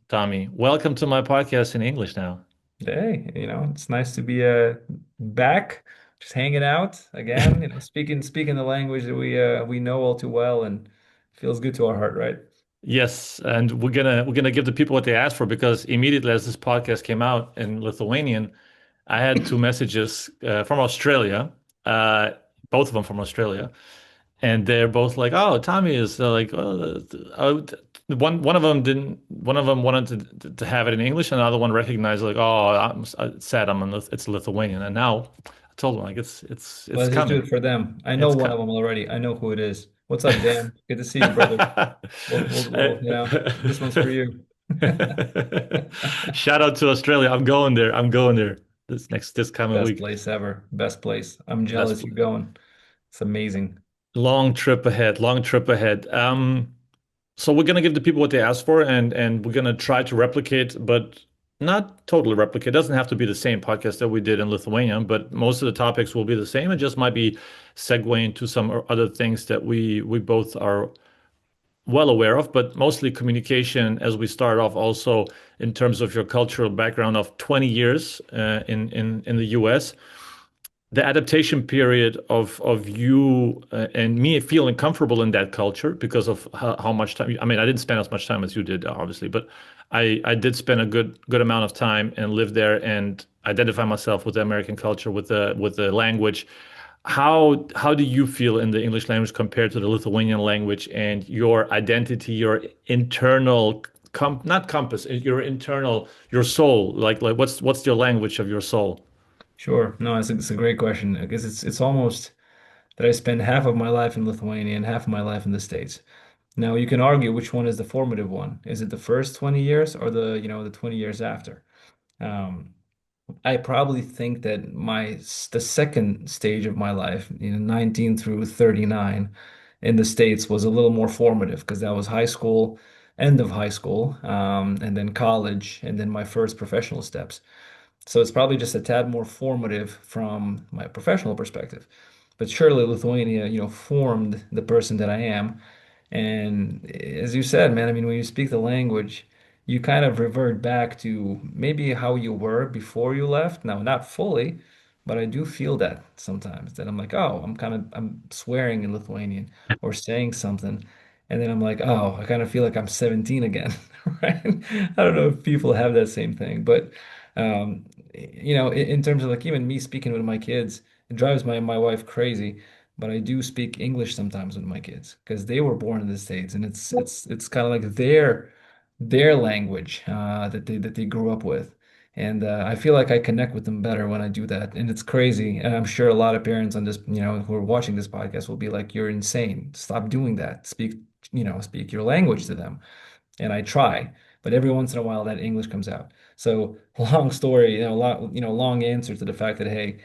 Tommy. Welcome to my podcast in English now. Hey, it's nice to be back, just hanging out again, speaking the language that we know all too well and feels good to our heart, right? Yes, and we're gonna give the people what they asked for because immediately as this podcast came out in Lithuanian, I had two messages from Australia, uh, both of them from Australia, and they're both like, "Oh, Tommy is like, one of them didn't, one of them wanted to have it in English, and the other one recognized like, oh, it's sad, it's Lithuanian, and now I told them like it's Let's just do coming, it for them. I know it's one of coming. them already. I know who it is. What's up, Dan? Good to see you, brother. This one's for you. Shout out to Australia. I'm going there. I'm going there this coming Best week. place ever. Best place. I'm Best jealous you're place. going. It's amazing. Long trip ahead. Long trip ahead. So we're gonna give the people what they asked for, and we're gonna try to replicate, but not totally replicate. It doesn't have to be the same podcast that we did in Lithuania, but most of the topics will be the same. It just might be segueing to some other things that we both are well aware of, but mostly communication as we start off also in terms of your cultural background of 20 years in the US. The adaptation period of you and me feeling comfortable in that culture because of how much time. I mean, I didn't spend as much time as you did, obviously, but I did spend a good amount of time and live there and identify myself with the American culture, with the language. How do you feel in the English language compared to the Lithuanian language and your identity, your internal not compass, your internal, your soul? Like what's your language of your soul? Sure. No, it's a great question because it's almost that I spend half of my life in Lithuania and half of my life in the States. Now you can argue which one is the formative one. Is it the first 20 years or the 20 years after? Um, I probably think that the second stage of my life, 19 through 39 in the States was a little more formative because that was high school, end of high school, and then college, and then my first professional steps. So it's probably just a tad more formative from my professional perspective. But surely Lithuania, formed the person that I am. And as you said, man, I mean, when you speak the language, you kind of revert back to maybe how you were before you left. Now, not fully, but I do feel that sometimes that I'm like, oh, I'm swearing in Lithuanian or saying something. And then I'm like, oh, I kind of feel like I'm 17 again, right? I don't know if people have that same thing, but in terms of like even me speaking with my kids, it drives my wife crazy. But I do speak English sometimes with my kids because they were born in the States, and it's kind of like their language that they grew up with. And I feel like I connect with them better when I do that. And it's crazy. And I'm sure a lot of parents on this, who are watching this podcast will be like, "You're insane. Stop doing that. Speak your language to them." And I try, but every once in a while that English comes out. So long story, long answer to the fact that hey,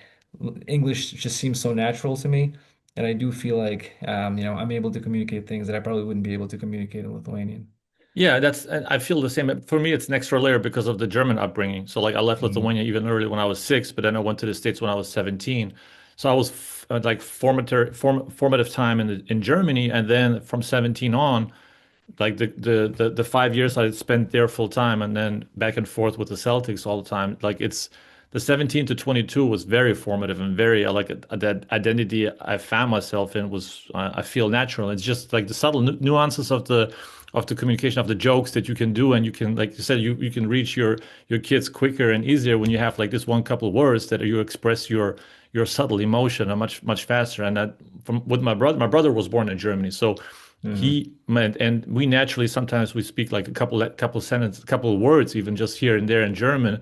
English just seems so natural to me, and I do feel like I'm able to communicate things that I probably wouldn't be able to communicate in Lithuanian. Yeah, I feel the same. For me, it's an extra layer because of the German upbringing. So like I left Mm. Lithuania even early when I was 6, but then I went to the States when I was 17. So I was like formative time in Germany, and then from 17 on, like the 5 years I spent there full time, and then back and forth with the Celtics all the time. Like it's the 17 to 22 was very formative and very like that identity I found myself in was I feel natural. It's just like the subtle nuances of the communication of the jokes that you can do, and you can, like you said, you can reach your kids quicker and easier when you have like this one couple of words that you express your subtle emotion much faster. And that from with my brother was born in Germany, so Hmm. he meant, and we naturally sometimes we speak like a couple sentences, a couple of words, even just here and there in German,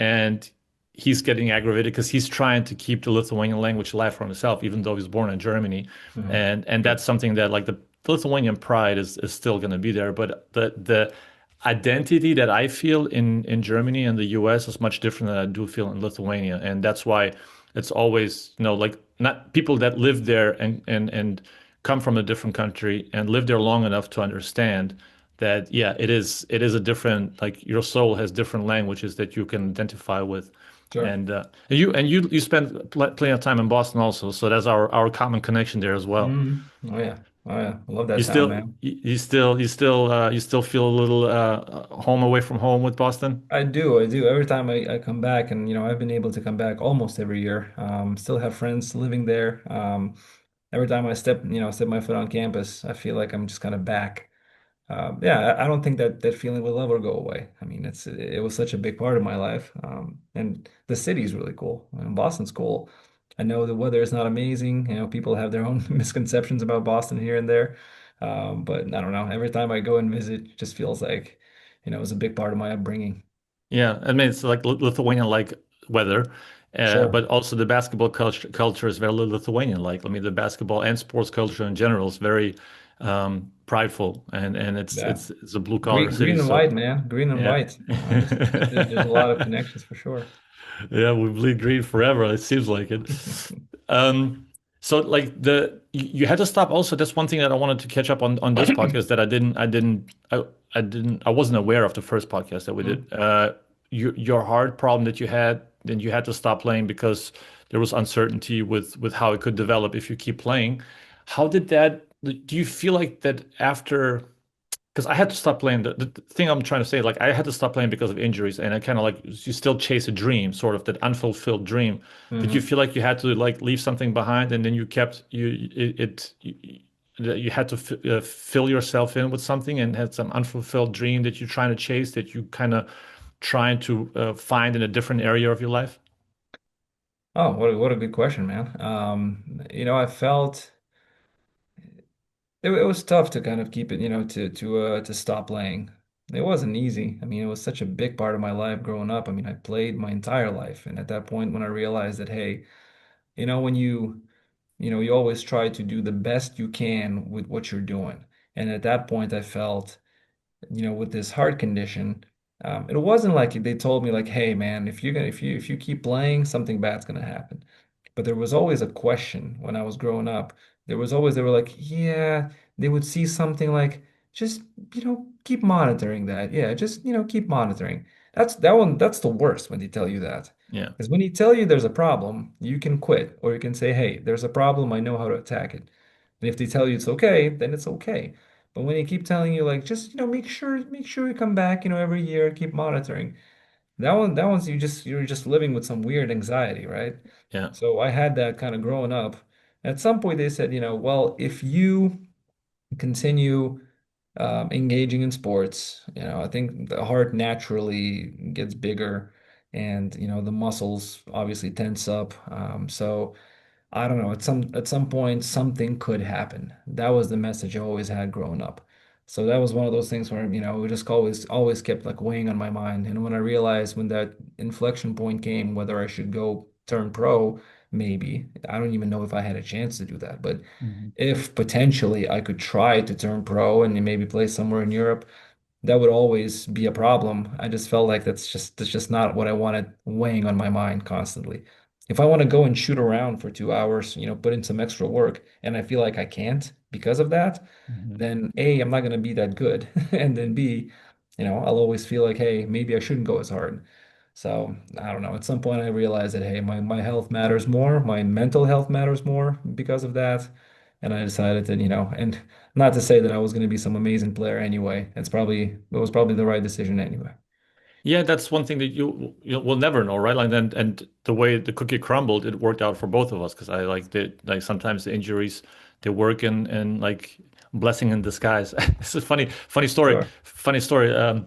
and he's getting aggravated because he's trying to keep the Lithuanian language alive for himself, even though he's born in Germany, Hmm. and that's something that like the Lithuanian pride is still going to be there, but the identity that I feel in Germany and the US is much different than I do feel in Lithuania, and that's why it's always like not people that live there and come from a different country and live there long enough to understand that yeah, it is a different, like your soul has different languages that you can identify with. Sure. And you spent plenty of time in Boston also, so that's our common connection there as well. Hmm. Oh yeah. Oh yeah, I love that You town, still, man. you still feel a little home away from home with Boston? I do. Every time I come back, and I've been able to come back almost every year. Still have friends living there. Every time I step my foot on campus, I feel like I'm just kind of back. Yeah, I don't think that feeling will ever go away. I mean, it was such a big part of my life. And the city is really cool. Boston's cool. I know the weather is not amazing. People have their own misconceptions about Boston here and there. But I don't know. Every time I go and visit, it just feels like, it was a big part of my upbringing. Yeah, I mean it's like Lithuanian-like weather, Sure. but also the basketball culture is very Lithuanian-like. I mean, the basketball and sports culture in general is very prideful, and Yeah. it's a blue collar city. Green and So white, man. Green and yeah, white. There's a lot of connections for sure. yeah, we bleed green forever. It seems like it. Um, so like you had to stop. Also, that's one thing that I wanted to catch up on this podcast that I wasn't aware of the first podcast that we Mm. did. Your heart problem that you had, then you had to stop playing because there was uncertainty with how it could develop if you keep playing. How did that? Do you feel like that after? Because I had to stop playing. The thing I'm trying to say, like, I had to stop playing because of injuries, and I kind of like you still chase a dream, sort of that unfulfilled dream. Did you hmm feel like you had to like leave something behind, and then you kept you had to fill yourself in with something, and had some unfulfilled dream that you're trying to chase, that you kind of trying to find in a different area of your life? Oh, what a good question, man. I felt it was tough to kind of keep it, to stop playing. It wasn't easy. I mean, it was such a big part of my life growing up. I mean, I played my entire life, and at that point, when I realized that, hey, when you always try to do the best you can with what you're doing, and at that point, I felt with this heart condition, it wasn't like they told me like, "Hey, man, if you keep playing, something bad's gonna happen." But there was always a question when I was growing up. They were like, "Yeah," they would see something like, "Just keep monitoring that. Yeah, just keep monitoring." That's the worst when they tell you that. Yeah. Because when they tell you there's a problem, you can quit or you can say, "Hey, there's a problem. I know how to attack it." And if they tell you it's okay, then it's okay. But when they keep telling you like just make sure you come back, every year, keep monitoring. That one's you're just living with some weird anxiety, right? Yeah. So I had that kind of growing up. At some point they said, well, if you continue engaging in sports, I think the heart naturally gets bigger and the muscles obviously tense up. So I don't know. At some point, something could happen. That was the message I always had growing up. So that was one of those things where, it just always kept like weighing on my mind. And when I realized when that inflection point came, whether I should go turn pro, maybe. I don't even know if I had a chance to do that. But Mhm. if potentially I could try to turn pro and maybe play somewhere in Europe, that would always be a problem. I just felt like that's just not what I wanted weighing on my mind constantly. If I want to go and shoot around for 2 hours, put in some extra work, and I feel like I can't because of that, Mhm. then A, I'm not going to be that good. And then B, I'll always feel like, hey, maybe I shouldn't go as hard. So I don't know. At some point, I realized that, hey, my health matters more. My mental health matters more because of that. And I decided that, and not to say that I was going to be some amazing player anyway. It was probably the right decision anyway. Yeah, that's one thing that you will never know, right? Like and the way the cookie crumbled, it worked out for both of us because I like sometimes the injuries they work in like blessing in disguise. It's a funny story. Sure. Funny story.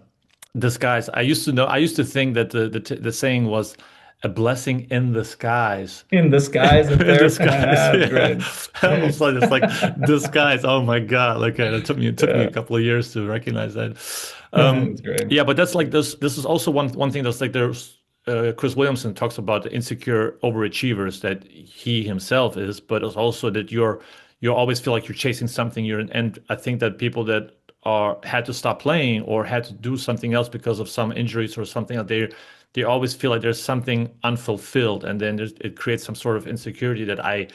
Disguise. I used to think that the saying was a blessing in disguise. In disguise up In there. disguise, That's yeah. great. I almost like it's like disguise. Oh my God! Like it took me a Yeah, couple of years to recognize that. that's great. Yeah, but that's like this. This is also one thing that's like there's Chris Williamson talks about the insecure overachievers that he himself is, but it's also that you always feel like you're chasing something. And I think that people that are had to stop playing or had to do something else because of some injuries or something that they always feel like there's something unfulfilled, and then it creates some sort of insecurity that I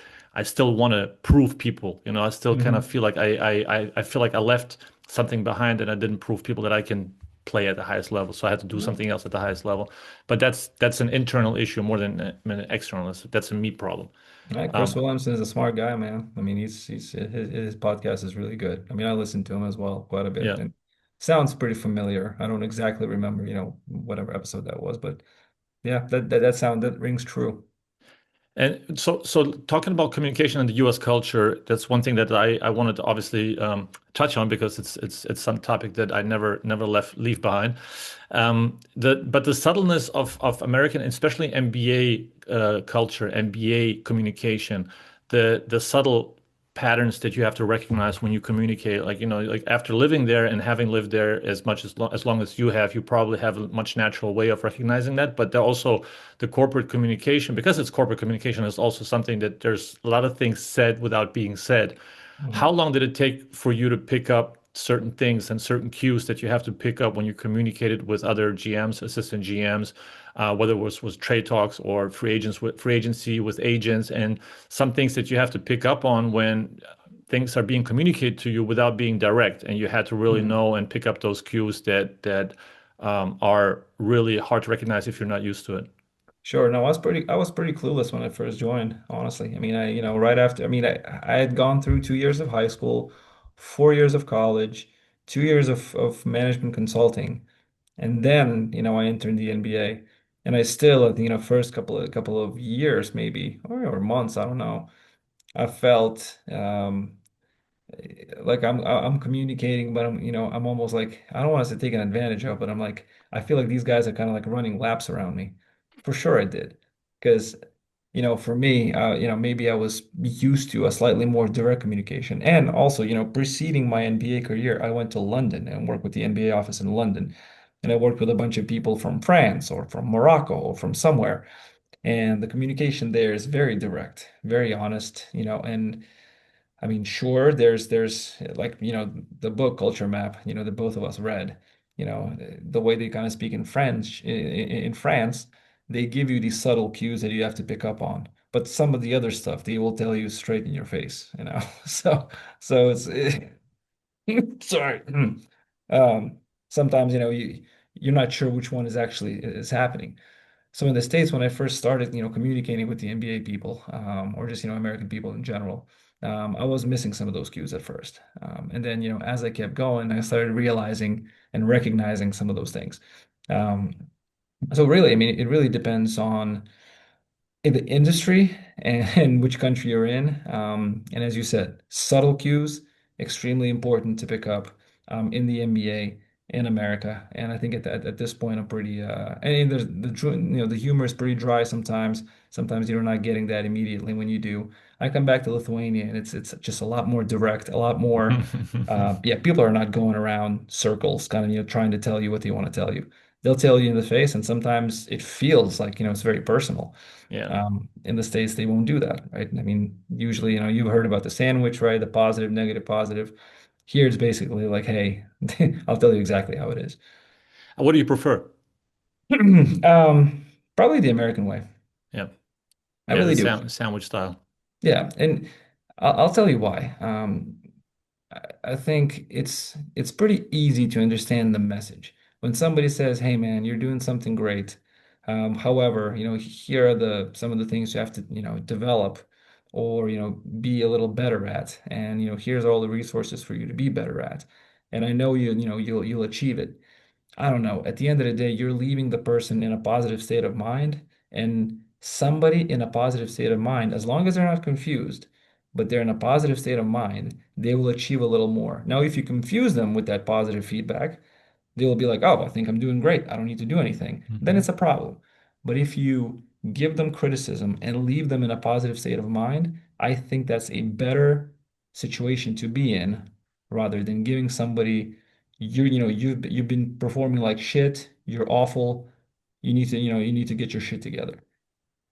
still want to prove people. You know, I still kind of hmm feel like I feel like I left something behind and I didn't prove people that I can play at the highest level. So I had to do No. something else at the highest level. But that's an internal issue more than an external. That's a me problem. Yeah, Chris Um, Williamson is a smart guy, man. I mean, he's his podcast is really good. I mean, I listen to him as well quite a bit, yeah. and sounds pretty familiar. I don't exactly remember, whatever episode that was, but yeah, that rings true. And so talking about communication in the US culture, that's one thing that I wanted to obviously touch on because it's some topic that I never leave behind. But the subtleness of American, especially MBA culture, MBA communication, the subtle patterns that you have to recognize when you communicate, like like after living there and having lived there as long as you have, you probably have a much natural way of recognizing that. But there also the corporate communication, because it's corporate communication, is also something that there's a lot of things said without being said. How Mhm. long did it take for you to pick up certain things and certain cues that you have to pick up when you communicated with other GMs, assistant GMs, whether it was trade talks or free agency with agents, and some things that you have to pick up on when things are being communicated to you without being direct, and you had to really Mhm. know and pick up those cues that are really hard to recognize if you're not used to it. Sure. No, I was pretty clueless when I first joined, honestly. I mean, right after, I mean, I had gone through 2 years of high school, 4 years of college, 2 years of management consulting, and then, I entered the NBA. And I still, at the, first couple of years, maybe, or months, I don't know, I felt like I'm communicating, but I'm almost like, I don't want to say taken advantage of, but I'm like, I feel like these guys are kind of like running laps around me. For sure I did. Because, for me, maybe I was used to a slightly more direct communication. And also, preceding my NBA career, I went to London and worked with the NBA office in London. And I worked with a bunch of people from France or from Morocco or from somewhere. And the communication there is very direct, very honest, and I mean, sure, there's like, the book Culture Map, that both of us read, the way they kind of speak in French in France, they give you these subtle cues that you have to pick up on. But some of the other stuff they will tell you straight in your face. So it's sorry. Um, sometimes, you're not sure which one is actually is happening. So in the States, when I first started, communicating with the NBA people, or just, American people in general, I was missing some of those cues at first. And then, as I kept going, I started realizing and recognizing some of those things. Um, so really, I mean, it really depends on in the industry and which country you're in. And as you said, subtle cues, extremely important to pick up in the NBA in America. And I think at this point, I'm pretty, and the humor is pretty dry sometimes. Sometimes you're not getting that immediately when you do. I come back to Lithuania and it's just a lot more direct, a lot more, yeah, people are not going around circles, kind of, trying to tell you what they want to tell you. They'll tell you in the face, and sometimes it feels like, it's very personal. Yeah. In the States, they won't do that, right? I mean, usually, you've heard about the sandwich, right? The positive, negative, positive. Here it's basically like, hey, I'll tell you exactly how it is. What do you prefer? Probably the American way. Yeah. I Yeah, the really do. sandwich style. Yeah, and I'll tell you why. I think it's pretty easy to understand the message. When somebody says, "Hey man, you're doing something great. However, here are the some of the things you have to, develop or, be a little better at. And, here's all the resources for you to be better at. And I know you'll achieve it." I don't know. At the end of the day, you're leaving the person in a positive state of mind, and somebody in a positive state of mind, as long as they're not confused, but they're in a positive state of mind, they will achieve a little more. Now, if you confuse them with that positive feedback, they will be like, "Oh, I think I'm doing great. I don't need to do anything." Then Hmm. it's a problem. But if you give them criticism and leave them in a positive state of mind, I think that's a better situation to be in rather than giving somebody you've been performing like shit, you're awful, you need to get your shit together.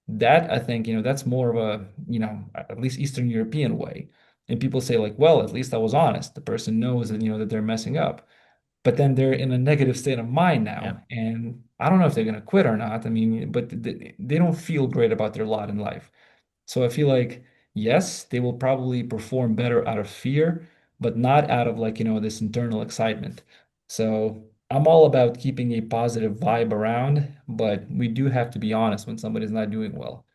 That I think, that's more of a, at least Eastern European way. And people say like, well, at least I was honest. The person knows that, that they're messing up, but then they're in a negative state of mind Yeah. now. And I don't know if they're going to quit or not. I mean, but they don't feel great about their lot in life. So I feel like, yes, they will probably perform better out of fear, but not out of like, this internal excitement. So I'm all about keeping a positive vibe around, but we do have to be honest when somebody's not doing well.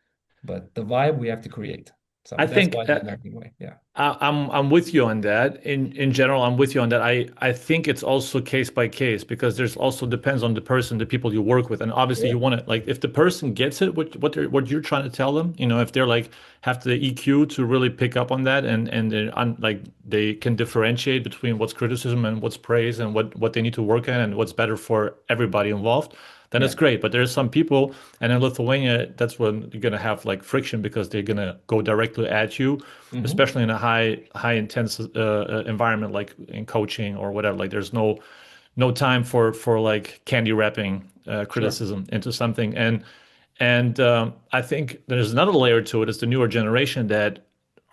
But the vibe we have to create. So I that's think why the American way. Yeah. I'm with you on that. In general, I'm with you on that. I think it's also case by case because there's also depends on the person, the people you work with, and obviously you Sure. want to like if the person gets it, what you're trying to tell them, if they're like have the EQ to really pick up on that and like they can differentiate between what's criticism and what's praise and what they need to work on and what's better for everybody involved, then it's Yeah. great. But there's some people, and in Lithuania, that's when you're gonna have like friction because they're gonna go directly at you, Hmm. especially in a high intense environment like in coaching or whatever. Like there's no time for like candy wrapping Sure. criticism into something. And I think there's another layer to it. It's the newer generation that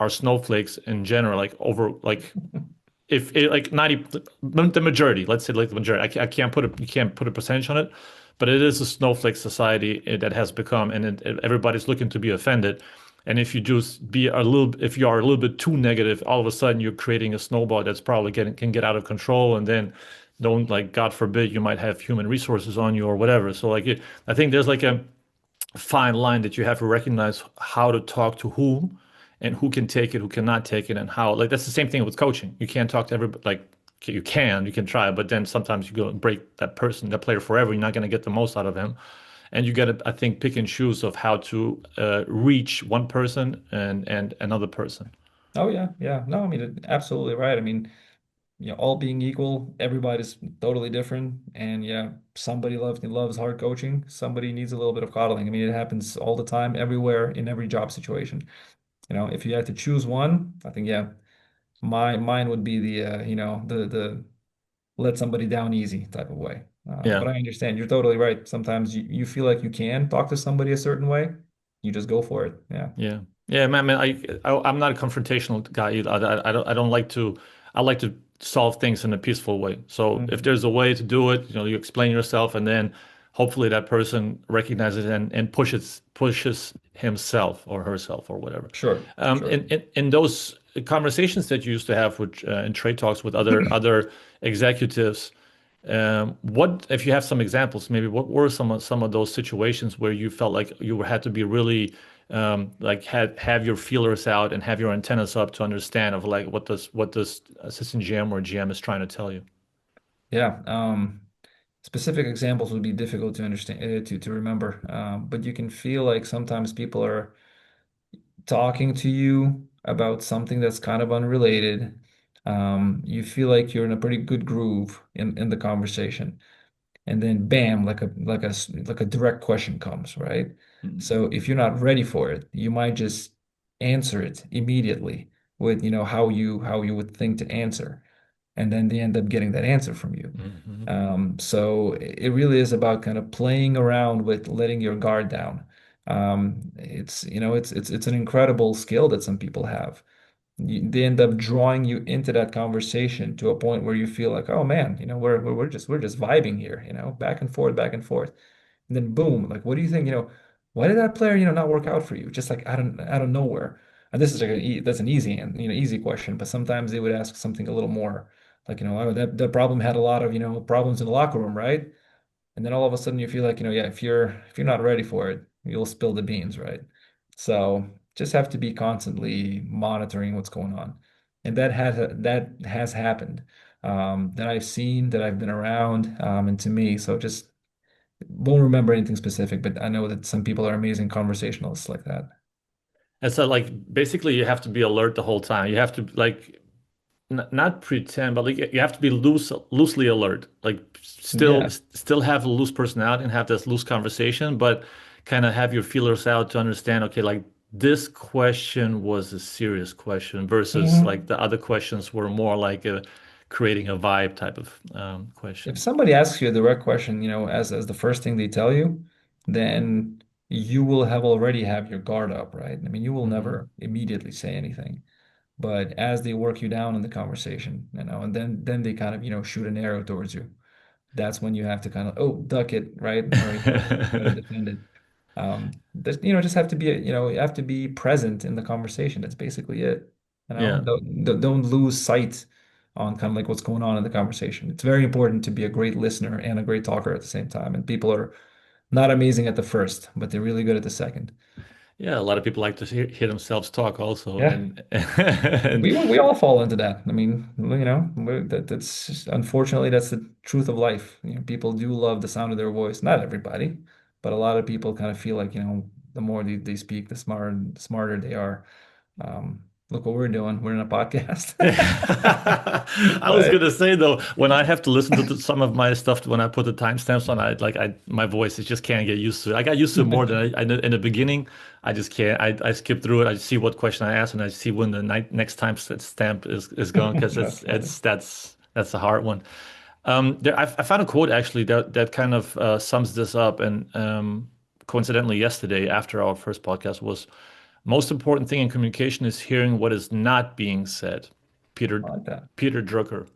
are snowflakes in general, like over like if it, like 90 the majority, let's say like the majority. I can't put you can't put a percentage on it, but it is a snowflake society that has become, and everybody's looking to be offended. And if you just be a little, if you are a little bit too negative, all of a sudden you're creating a snowball that's probably getting can get out of control, and then don't like God forbid you might have human resources on you or whatever. So like I think there's like a fine line that you have to recognize how to talk to whom and who can take it, who cannot take it, and how. Like that's the same thing with coaching. You can't talk to everybody. Like you can try, but then sometimes you go and break that person, that player forever. You're not going to get the most out of him, and you got to, I think, pick and choose of how to reach one person and another person. Oh yeah, yeah. No, I mean absolutely right. I mean, all being equal, everybody's totally different. And yeah, somebody loves hard coaching. Somebody needs a little bit of coddling. I mean, it happens all the time, everywhere, in every job situation. If you had to choose one, I think yeah, mine would be the let somebody down easy type of way. But Yeah. I understand you're totally right. Sometimes you feel like you can talk to somebody a certain way, you just go for it. Yeah. Yeah, yeah, man. I'm not a confrontational guy either. I don't like to. I like to solve things in a peaceful way. So if Mhm. there's a way to do it, you explain yourself, and then hopefully that person recognizes it and pushes himself or herself or whatever. Sure, sure. In those conversations that you used to have with in trade talks with other executives, what if you have some examples? Maybe what were some of those situations where you felt like you had to be really like have your feelers out and have your antennas up to understand of like what this assistant GM or GM is trying to tell you. Yeah. Specific examples would be difficult to understand, to remember. But you can feel like sometimes people are talking to you about something that's kind of unrelated. You feel like you're in a pretty good groove in the conversation. And then bam, like a direct question comes, right? Mm. So if you're not ready for it, you might just answer it immediately with, how you would think to answer. And then they end up getting that answer from you. Mhm. So it really is about kind of playing around with letting your guard down. It's an incredible skill that some people have. They end up drawing you into that conversation to a point where you feel like, oh man, we're just vibing here, back and forth, back and forth. And then boom, like, what do you think? Why did that player, not work out for you? Just like out of nowhere. And this is like that's an easy and easy question, but sometimes they would ask something a little more like, oh, that problem had a lot of, problems in the locker room, right? And then all of a sudden you feel like, yeah, if you're not ready for it, you'll spill the beans, right? So just have to be constantly monitoring what's going on. And that has happened. That I've seen, that I've been around, and to me. So just won't remember anything specific, but I know that some people are amazing conversationalists like that. And so like basically you have to be alert the whole time. You have to like not pretend, but like you have to be loosely alert. Like Yeah. still have a loose personality and have this loose conversation, but kind of have your feelers out to understand, okay, like this question was a serious question versus like Mhm. the other questions were more like creating a vibe type of If question. somebody asks you a direct question, as the first thing they tell you, then you will have already have your guard up, right? I mean, you will Hmm. never immediately say anything. But as they work you down in the conversation, and then they kind of, shoot an arrow towards you. That's when you have to kind of, oh, duck it, right? Or, try to defend it. Just have to be, you have to be present in the conversation. That's basically it. Yeah. Don't lose sight. on kind of like what's going on in the conversation. It's very important to be a great listener and a great talker at the same time. And people are not amazing at the first, but they're really good at the second. Yeah, a lot of people like to hear themselves talk also, Yeah. and and We all fall into that. I mean, that's unfortunately that's the truth of life. People do love the sound of their voice. Not everybody, but a lot of people kind of feel like, the more they speak, the smarter they are. Look what we're doing. We're in a podcast. I was But gonna say though, when I have to listen to some of my stuff when I put the timestamps on, I my voice it just can't get used to it. I got used to it more than I in the beginning. I just can't. I skip through it. I see what question I ask, and I see when the next time stamp is going because that's funny. that's a hard one. I found a quote actually that kind of sums this up, and coincidentally, yesterday after our first podcast was most important thing in communication is hearing what is not being said. Peter I like that. Peter Drucker.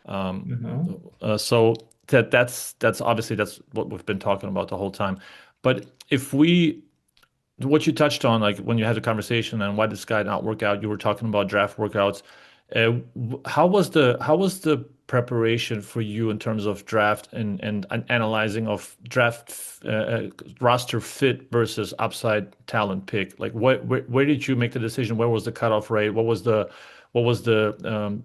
Um, Hmm. so that's obviously that's what we've been talking about the whole time. But if we what you touched on, like when you had a conversation and why this guy not work out, you were talking about draft workouts. How was the preparation for you in terms of draft and analyzing of draft roster fit versus upside talent pick? Like where did you make the decision? Where was the cutoff rate? What was the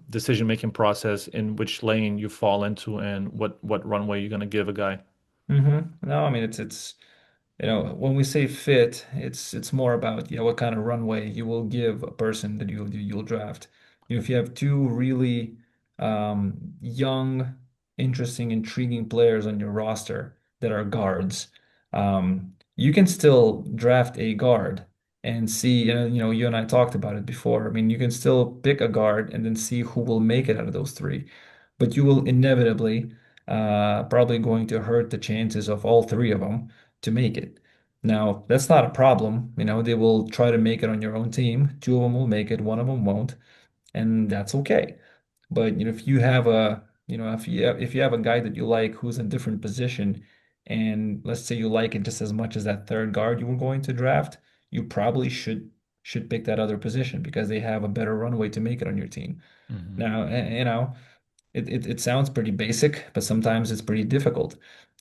decision making process in which lane you fall into and what runway you're gonna give a guy? No, I mean it's when we say fit, it's more about what kind of runway you will give a person that you'll draft. If you have two really young, interesting, intriguing players on your roster that are guards, you can still draft a guard and see, you and I talked about it before. I mean, you can still pick a guard and then see who will make it out of those three, but you will inevitably probably going to hurt the chances of all three of them to make it. Now, that's not a problem. They will try to make it on your own team. Two of them will make it, one of them won't, and that's okay. But if you have a guy that you like who's in a different position, and let's say you like it just as much as that third guard you were going to draft, you probably should pick that other position because they have a better runway to make it on your team. Hmm. Now, it sounds pretty basic, but sometimes it's pretty difficult.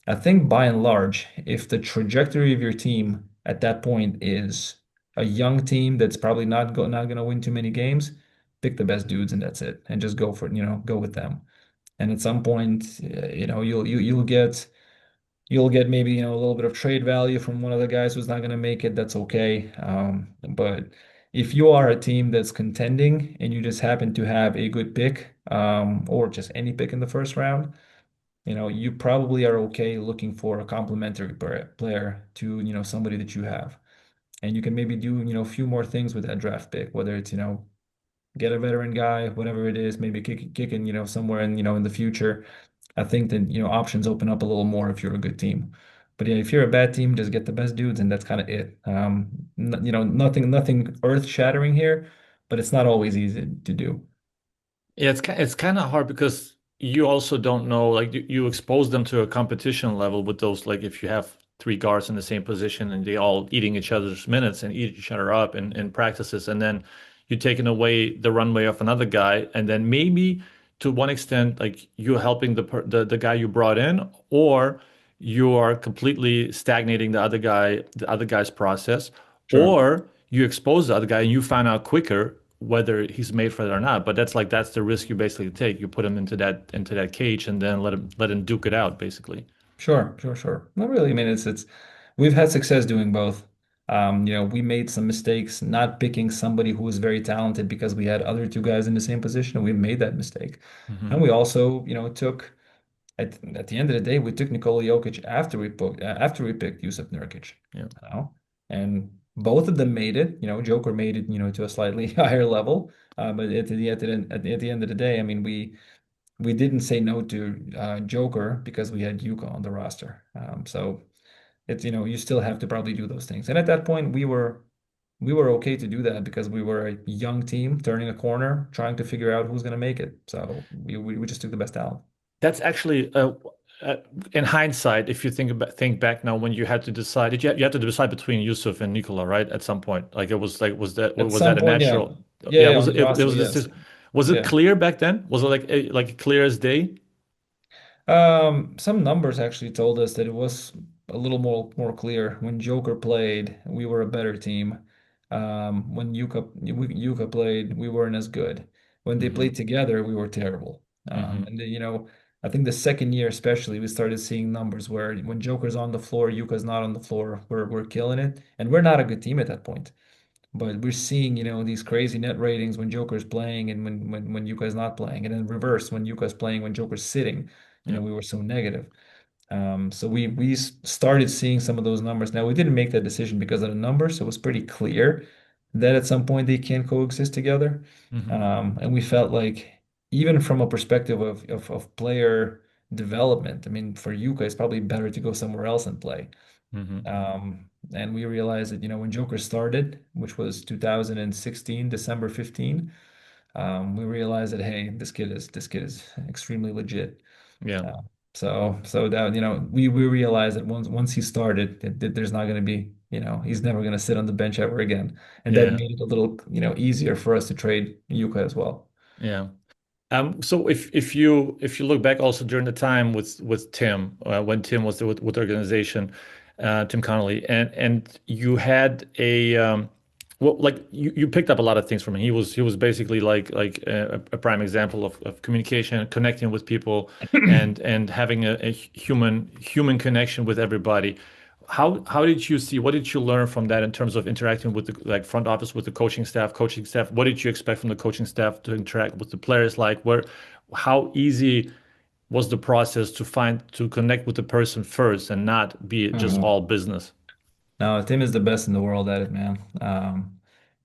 I think by and large, if the trajectory of your team at that point is a young team that's probably not going to win too many games, pick the best dudes and that's it, and just go for it, go with them. And at some point, you'll get maybe a little bit of trade value from one of the guys who's not going to make it. That's okay. But if you are a team that's contending and you just happen to have a good pick, or just any pick in the first round, you probably are okay looking for a complementary player to somebody that you have, and you can maybe do a few more things with that draft pick, whether it's get a veteran guy, whatever it is, maybe kicking somewhere in the future. I think that options open up a little more if you're a good team. But yeah, if you're a bad team, just get the best dudes, and that's kind of it. Nothing earth-shattering here, but it's not always easy to do. Yeah, it's kind of hard because you also don't know, like you expose them to a competition level with those, like if you have three guards in the same position and they all eating each other's minutes and eat each other up in practices, and then you're taking away the runway of another guy, and then maybe to one extent, like you're helping the guy you brought in, or you are completely stagnating the other guy's process, Sure. or you expose the other guy and you find out quicker whether he's made for it or not. But that's the risk you basically take. You put him into that cage and then let him duke it out, basically. Sure, sure, sure. Not really. I mean, it's we've had success doing both. We made some mistakes not picking somebody who was very talented because we had other two guys in the same position, and we made that mistake. And Hmm. we also, took at the end of the day, we took Nikola Jokic after we picked Yusuf Nurkic. Yeah. You know, and both of them made it. Joker made it, to a slightly higher level. But at the end of the day, I mean, we didn't say no to Joker because we had Yuka on the roster. So it's you still have to probably do those things. And at that point, we were okay to do that because we were a young team turning a corner, trying to figure out who's going to make it. So we just took the best talent. That's actually uh, in hindsight, if you think back now when you had to decide, you had to decide between Yusuf and Nikola, right? At some point, like it was like was that At was some that a point, yeah, natural? yeah, Yeah, yeah, on the it roster, was yes. Was it Yeah. clear back then? Was it like clear as day? Some numbers actually told us that it was a little more clear. When Joker played, we were a better team. When Yuka played, we weren't as good. When they Hmm. played together, we were terrible. Hmm. And then, I think the second year especially, we started seeing numbers where when Joker's on the floor, Yuka's not on the floor, we're killing it. And we're not a good team at that point. But we're seeing, these crazy net ratings when Joker's playing and when Yuka's not playing, and then reverse when Yuka's playing, when Joker's sitting, Yeah. we were so negative. So we started seeing some of those numbers. Now we didn't make that decision because of the numbers, so it was pretty clear that at some point they can coexist together. Hmm. And we felt like even from a perspective of player development, I mean, for Yuka, it's probably better to go somewhere else and play. Hmm. And we realized that, when Joker started, which was 2016, December 15, we realized that, hey, this kid is extremely legit. Yeah. Uh, so that, we realized that once he started, that there's not going to be, he's never going to sit on the bench ever again. And that Yeah. made it a little, easier for us to trade Yuka as well. Yeah. So if you look back also during the time with Tim, when Tim was with the organization, Tim Connelly, and you had well, like you picked up a lot of things from him. He was basically like a prime example of communication, connecting with people, and having a human connection with everybody. How did you see? What did you learn from that in terms of interacting with the like front office with the coaching staff? What did you expect from the coaching staff to interact with the players? Like how easy was the process to connect with the person first and not be just Mhm. all business? No, Tim is the best in the world at it, man.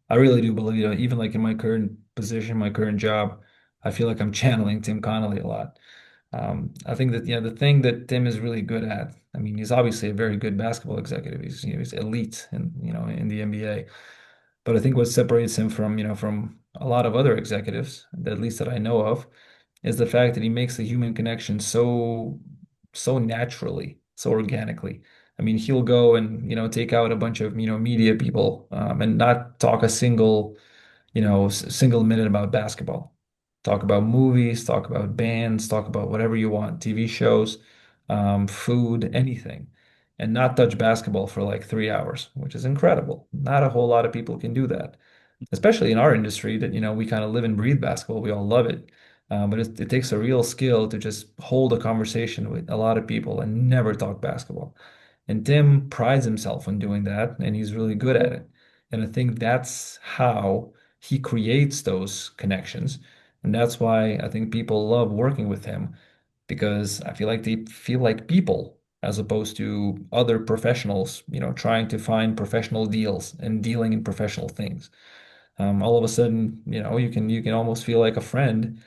I really do believe it. Even like in my current position, my current job, I feel like I'm channeling Tim Connelly a lot. I think that, the thing that Tim is really good at, I mean, he's obviously a very good basketball executive. He's elite in the NBA. But I think what separates him from a lot of other executives, at least that I know of, is the fact that he makes the human connection so naturally, so organically. I mean, he'll go and, take out a bunch of, media people, and not talk a single minute about basketball. Talk about movies, talk about bands, talk about whatever you want, TV shows, food, anything, and not touch basketball for like 3 hours, which is incredible. Not a whole lot of people can do that, especially in our industry that, we kind of live and breathe basketball. We all love it. But it takes a real skill to just hold a conversation with a lot of people and never talk basketball. And Tim prides himself on doing that, and he's really good at it. And I think that's how he creates those connections. And that's why I think people love working with him because I feel like they feel like people as opposed to other professionals, trying to find professional deals and dealing in professional things. All of a sudden, you can almost feel like a friend.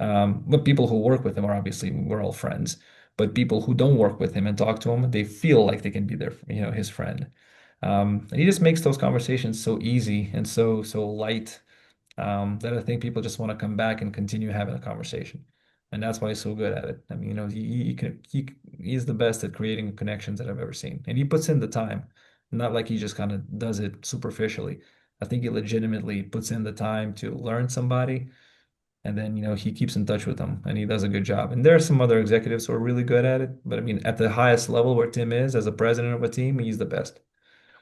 But people who work with him are obviously we're all friends. But people who don't work with him and talk to him, they feel like they can be his friend. And he just makes those conversations so easy and so light, that I think people just want to come back and continue having a conversation. And that's why he's so good at it. I mean, he's the best at creating connections that I've ever seen. And he puts in the time, not like he just kind of does it superficially. I think he legitimately puts in the time to learn somebody, and then, he keeps in touch with them and he does a good job. And there are some other executives who are really good at it, but I mean, at the highest level where Tim is as a president of a team, he's the best.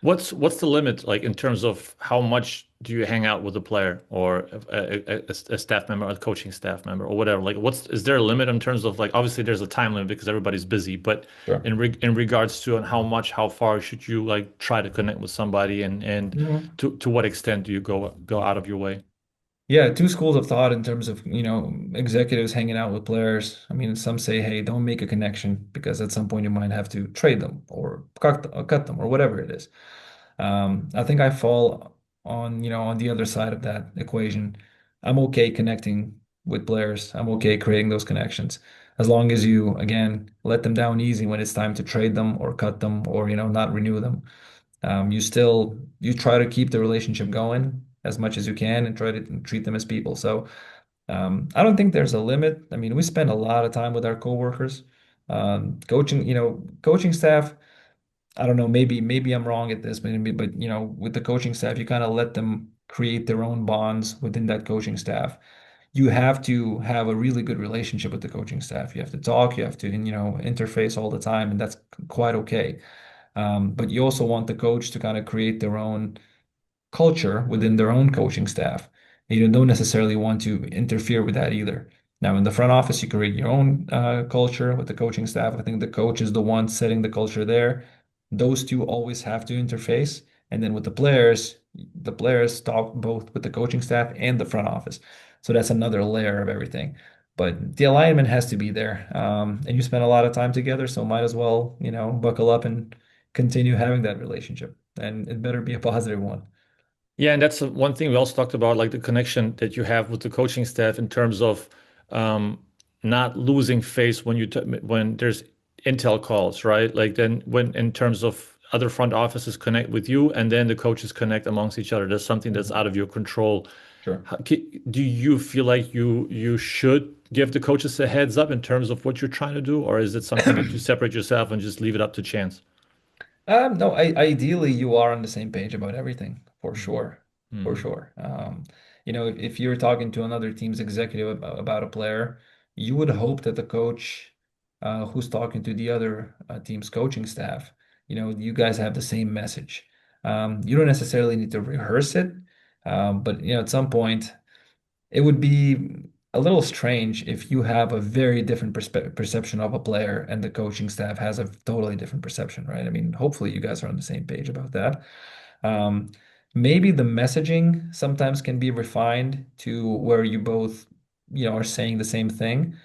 What's the limit like in terms of how much do you hang out with a player or a staff member, a coaching staff member, or whatever? Like, is there a limit in terms of like obviously there's a time limit because everybody's busy, but Sure. in regards to and how far should you like try to connect with somebody and Mhm. to what extent do you go out of your way? Yeah, two schools of thought in terms of, executives hanging out with players. I mean, some say, hey, don't make a connection because at some point you might have to trade them or cut them or whatever it is. I think I fall on the other side of that equation. I'm okay connecting with players. I'm okay creating those connections as long as you, again, let them down easy when it's time to trade them or cut them or, not renew them. You try to keep the relationship going as much as you can and try to treat them as people. So I don't think there's a limit. I mean, we spend a lot of time with our coworkers, coaching staff. I don't know, maybe I'm wrong at this, but with the coaching staff, you kind of let them create their own bonds within that coaching staff. you have to have a really good relationship with the coaching staff. You have to talk, you have to, interface all the time, and that's quite okay. But you also want the coach to kind of create their own culture within their own coaching staff. You don't necessarily want to interfere with that either. Now, in the front office, you create your own culture with the coaching staff. I think the coach is the one setting the culture there. Those two always have to interface. And then with the players talk both with the coaching staff and the front office. So that's another layer of everything. But the alignment has to be there. And you spend a lot of time together, so might as well, buckle up and continue having that relationship. And it better be a positive one. Yeah, and that's one thing we also talked about, like the connection that you have with the coaching staff in terms of um, not losing face when when there's intel calls, right? Like then when in terms of other front offices connect with you, and then the coaches connect amongst each other. There's something that's Mhm. out of your control. Sure. Do you feel like you should give the coaches a heads up in terms of what you're trying to do, or is it something that you separate yourself and just leave it up to chance? No, ideally you are on the same page about everything, for Mhm. sure, for Mhm. sure. If you're talking to another team's executive about a player, you would hope that the coach, who's talking to the other team's coaching staff, you guys have the same message. You don't necessarily need to rehearse it, but at some point, it would be a little strange if you have a very different perception of a player and the coaching staff has a totally different perception, right? I mean, hopefully you guys are on the same page about that. Um, Maybe the messaging sometimes can be refined to where you both, are saying the same thing,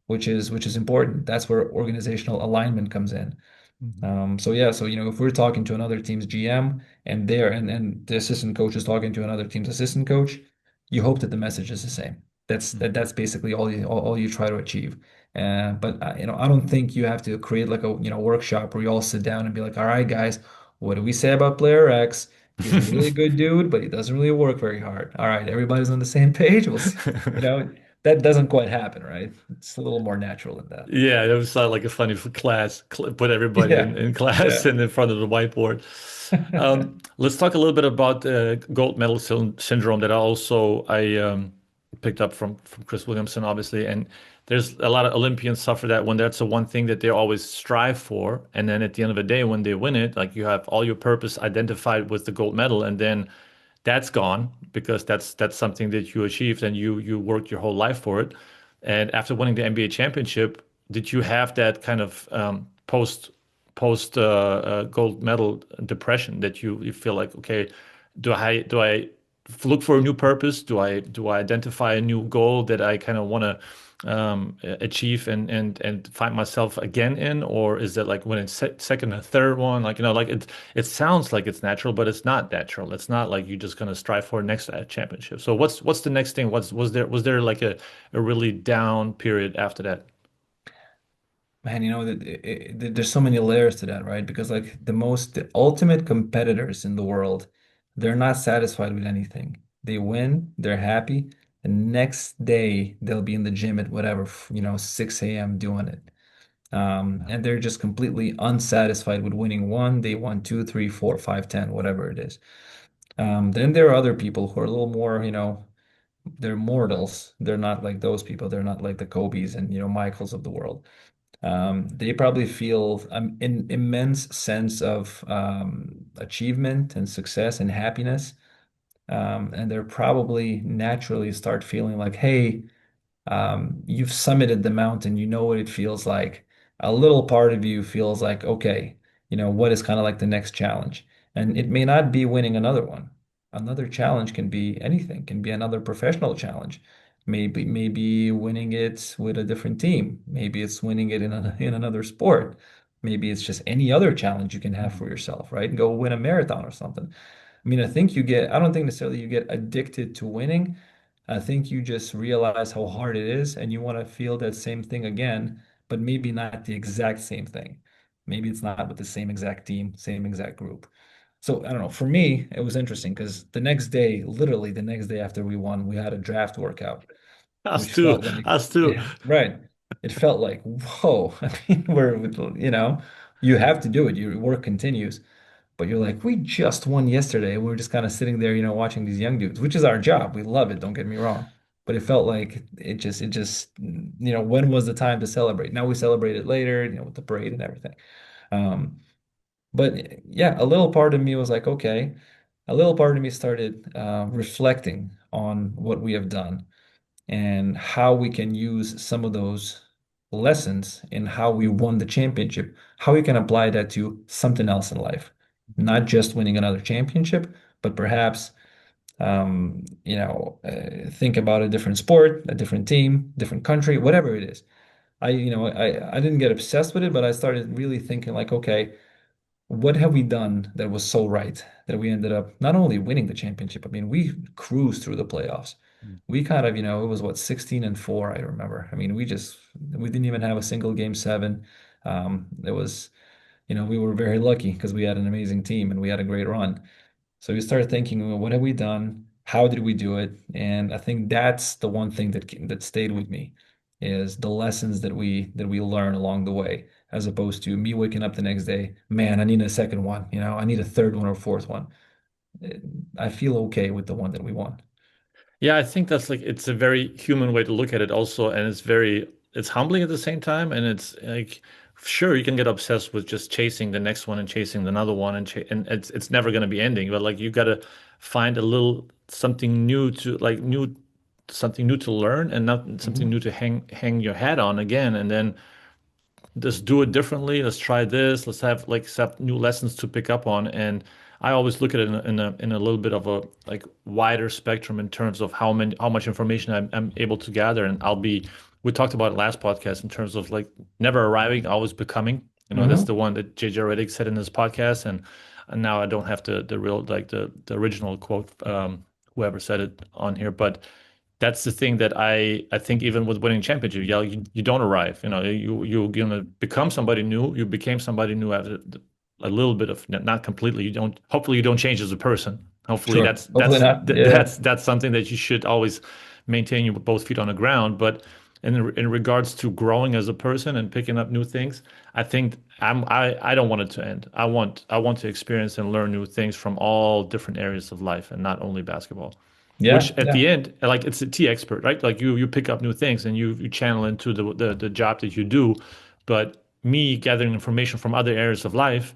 which is important. That's where organizational alignment comes in. Mhm. So yeah, so if we're talking to another team's GM and the assistant coach is talking to another team's assistant coach, you hope that the message is the same. That's basically all you try to achieve. But I don't think you have to create like a workshop where you all sit down and be like, all right, guys, what do we say about player X? He's a really good dude, but he doesn't really work very hard. All right, everybody's on the same page. We'll see. You know, that doesn't quite happen, right? It's a little more natural than that. Yeah, it was like a funny for class. Put everybody Yeah. in class Yeah. and in front of the whiteboard. Let's talk a little bit about gold medal syndrome that I picked up from Chris Williamson, obviously. And there's a lot of Olympians suffer that when that's the one thing that they always strive for. And then at the end of the day, when they win it, like you have all your purpose identified with the gold medal, and then that's gone because that's something that you achieved and you worked your whole life for it. And after winning the NBA championship, did you have that kind of post gold medal depression that you feel like, okay, do I look for a new purpose? Do I identify a new goal that I kind of want to achieve and find myself again in, or is it like when it's second or third one, like like it sounds like it's natural, but it's not natural. It's not like you're just gonna strive for next championship. So what's the next thing? Was there like a really down period after that? Man, there's so many layers to that, right? Because like the ultimate competitors in the world, they're not satisfied with anything. They win, they're happy. The next day they'll be in the gym at whatever, 6 a.m. doing it. And they're just completely unsatisfied with winning one. They won two, three, four, five, 10, whatever it is. Then there are other people who are a little more, they're mortals. They're not like those people. They're not like the Kobe's and, Michaels of the world. They probably feel an immense sense of achievement and success and happiness. And they're probably naturally start feeling like, hey, you've summited the mountain, you know what it feels like. A little part of you feels like, okay, what is kind of like the next challenge? And it may not be winning another one. Another challenge can be anything, can be another professional challenge. Maybe winning it with a different team. Maybe it's winning it in another sport. Maybe it's just any other challenge you can have for yourself, right? Go win a marathon or something. I mean, I don't think necessarily you get addicted to winning. I think you just realize how hard it is and you want to feel that same thing again, but maybe not the exact same thing. Maybe it's not with the same exact team, same exact group. So I don't know. For me, it was interesting because the next day, literally the next day after we won, we had a draft workout, Us which too. felt like, Us too. yeah, right. It felt like, whoa. I mean, you have to do it. Your work continues. But you're like, we just won yesterday. We were just kind of sitting there, watching these young dudes, which is our job. We love it. Don't get me wrong. but it felt like it just, when was the time to celebrate? Now we celebrate it later, with the parade and everything. Um, but yeah, a little part of me was like, okay, a little part of me started reflecting on what we have done and how we can use some of those lessons in how we won the championship, how we can apply that to something else in life, not just winning another championship, but perhaps think about a different sport, a different team, different country, whatever it is. I didn't get obsessed with it, but I started really thinking like, okay, what have we done that was so right that we ended up not only winning the championship, I mean, we cruised through the playoffs. Mm. We kind of, it was what, 16-4, I remember. I mean, we didn't even have a single game seven. It was, we were very lucky because we had an amazing team and we had a great run. So we started thinking, well, what have we done? How did we do it? And I think that's the one thing that stayed with me is the lessons that we learn along the way, as opposed to me waking up the next day, man, I need a second one, I need a third one or fourth one. Eh, I feel okay with the one that we won. Yeah, I think that's like it's a very human way to look at it also, and it's humbling at the same time, and it's like sure you can get obsessed with just chasing the next one and chasing another one and it's never going to be ending, but like you got to find a little something new to like new something new to learn and not something Hmm. new to hang your hat on again, and then let's do it differently. Let's try this. Let's have like some new lessons to pick up on. And I always look at it in a little bit of a like wider spectrum in terms of how much information I'm able to gather. And we talked about it last podcast in terms of like never arriving, always becoming. That's the Hmm. one that JJ Redick said in his podcast. And now I don't have the real like the original quote, whoever said it on here, but that's the thing that I think even with winning championship, yeah, you don't arrive. You're gonna become somebody new. You became somebody new after a little bit of not completely. You don't. Hopefully, you don't change as a person. Hopefully, Sure. Hopefully not. Yeah. that's something that you should always maintain you with both feet on the ground. But in regards to growing as a person and picking up new things, I think I don't want it to end. I want to experience and learn new things from all different areas of life and not only basketball, which Yeah. at Yeah. the end, like it's a T expert, right? Like you pick up new things and you channel into the job that you do. But me gathering information from other areas of life,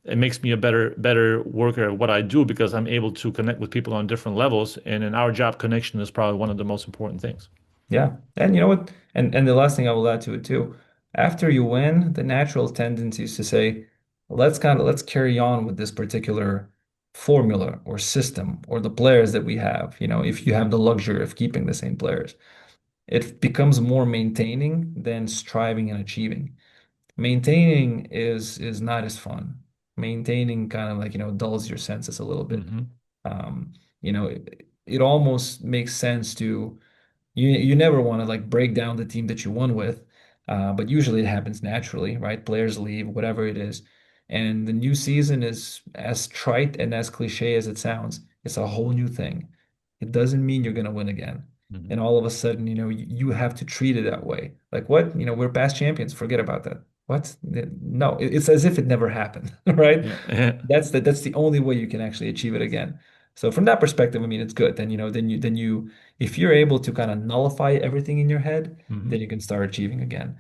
it makes me a better worker at what I do because I'm able to connect with people on different levels. And in our job, connection is probably one of the most important things. Yeah. And you know what? And the last thing I will add to it too, after you win, the natural tendency is to say, let's carry on with this particular formula or system or the players that we have. If you have the luxury of keeping the same players, it becomes more maintaining than striving and achieving. Maintaining is not as fun. Maintaining kind of like, dulls your senses a little bit. Hmm. It almost makes sense to you never want to like break down the team that you won with, but usually it happens naturally, right? Players leave, whatever it is. And the new season is as trite and as cliche as it sounds. It's a whole new thing. It doesn't mean you're going to win again. Hmm. And all of a sudden, you have to treat it that way. Like what? We're past champions. Forget about that. What? No, it's as if it never happened, right? Yeah. Yeah. That's the only way you can actually achieve it again. So from that perspective, I mean, it's good. Then if you're able to kind of nullify everything in your head, then you Hmm. can start achieving again.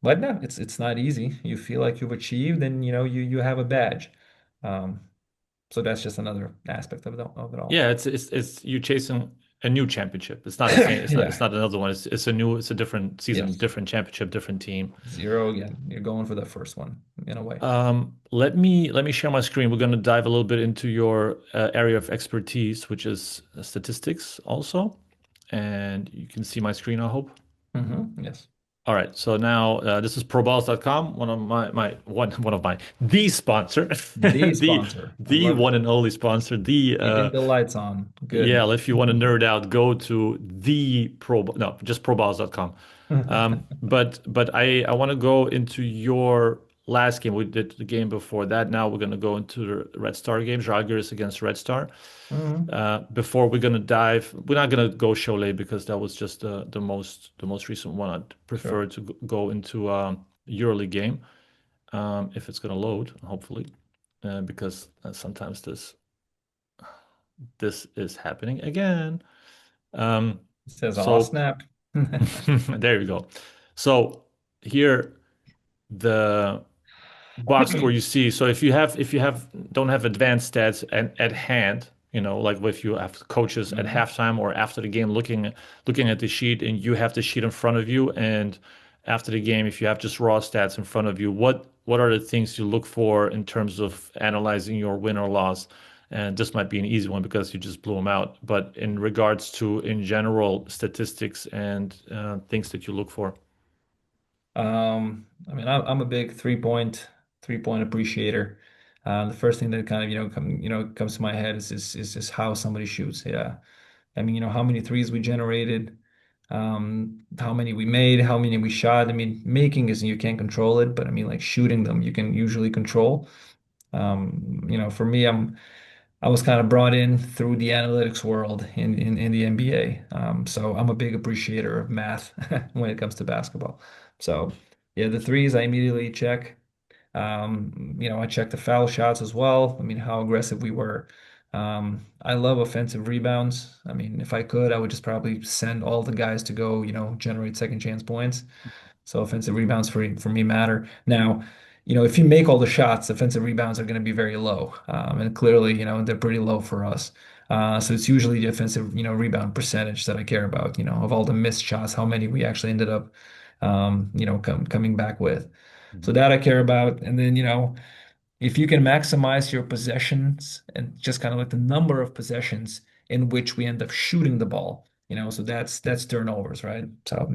But no, it's not easy. You feel like you've achieved, and you have a badge. Um, so that's just another aspect of it all. Yeah, it's you chasing a new championship. It's not the same. It's Yeah. not another one. It's a different season, Yes. different championship, different team. Zero again. You're going for the first one in a way. Let me share my screen. We're going to dive a little bit into your area of expertise, which is statistics also. And you can see my screen, I hope. Yes. All right. So now this is proballs.com, one of one of my the sponsor, The the sponsor. I the love it. one and only sponsor. The Keeping the lights on. Good. Yeah, if you want to nerd out, go to the pro no, just proballs.com. But I want to go into your last game. We did the game before that. Now we're going to go into the Red Star game, Žalgiris against Red Star. Mhm. Before we're going to dive, we're not going to go Cholet because that was just the most recent one. I'd Sure. prefer to go into EuroLeague game, if it's going to load, hopefully, because sometimes this is happening again. It says, "Aw, So snap." there you go. So here the box score you see. So if you have don't have advanced stats at hand, like if you have coaches at Mhm. halftime or after the game looking at the sheet and you have the sheet in front of you, and after the game, if you have just raw stats in front of you, what are the things you look for in terms of analyzing your win or loss? And this might be an easy one because you just blew them out. But in regards to, in general, statistics and things that you look for. I mean, I'm a big three point appreciator. The first thing that kind of comes to my head is just how somebody shoots. Yeah, I mean, how many threes we generated, how many we made, how many we shot. I mean, making is you can't control it, but I mean, like shooting them, you can usually control. For me, I was kind of brought in through the analytics world in the NBA. So I'm a big appreciator of math when it comes to basketball. So yeah, the threes I immediately check. I check the foul shots as well. I mean, how aggressive we were. I love offensive rebounds. I mean, if I could, I would just probably send all the guys to go, generate second chance points. So offensive rebounds for me matter. Now, if you make all the shots, offensive rebounds are going to be very low. And clearly, they're pretty low for us. So it's usually the offensive, rebound percentage that I care about, of all the missed shots, how many we actually ended up, coming back with. So Mhm. that I care about. And then, if you can maximize your possessions and just kind of like the number of possessions in which we end up shooting the ball, so that's turnovers, right? So,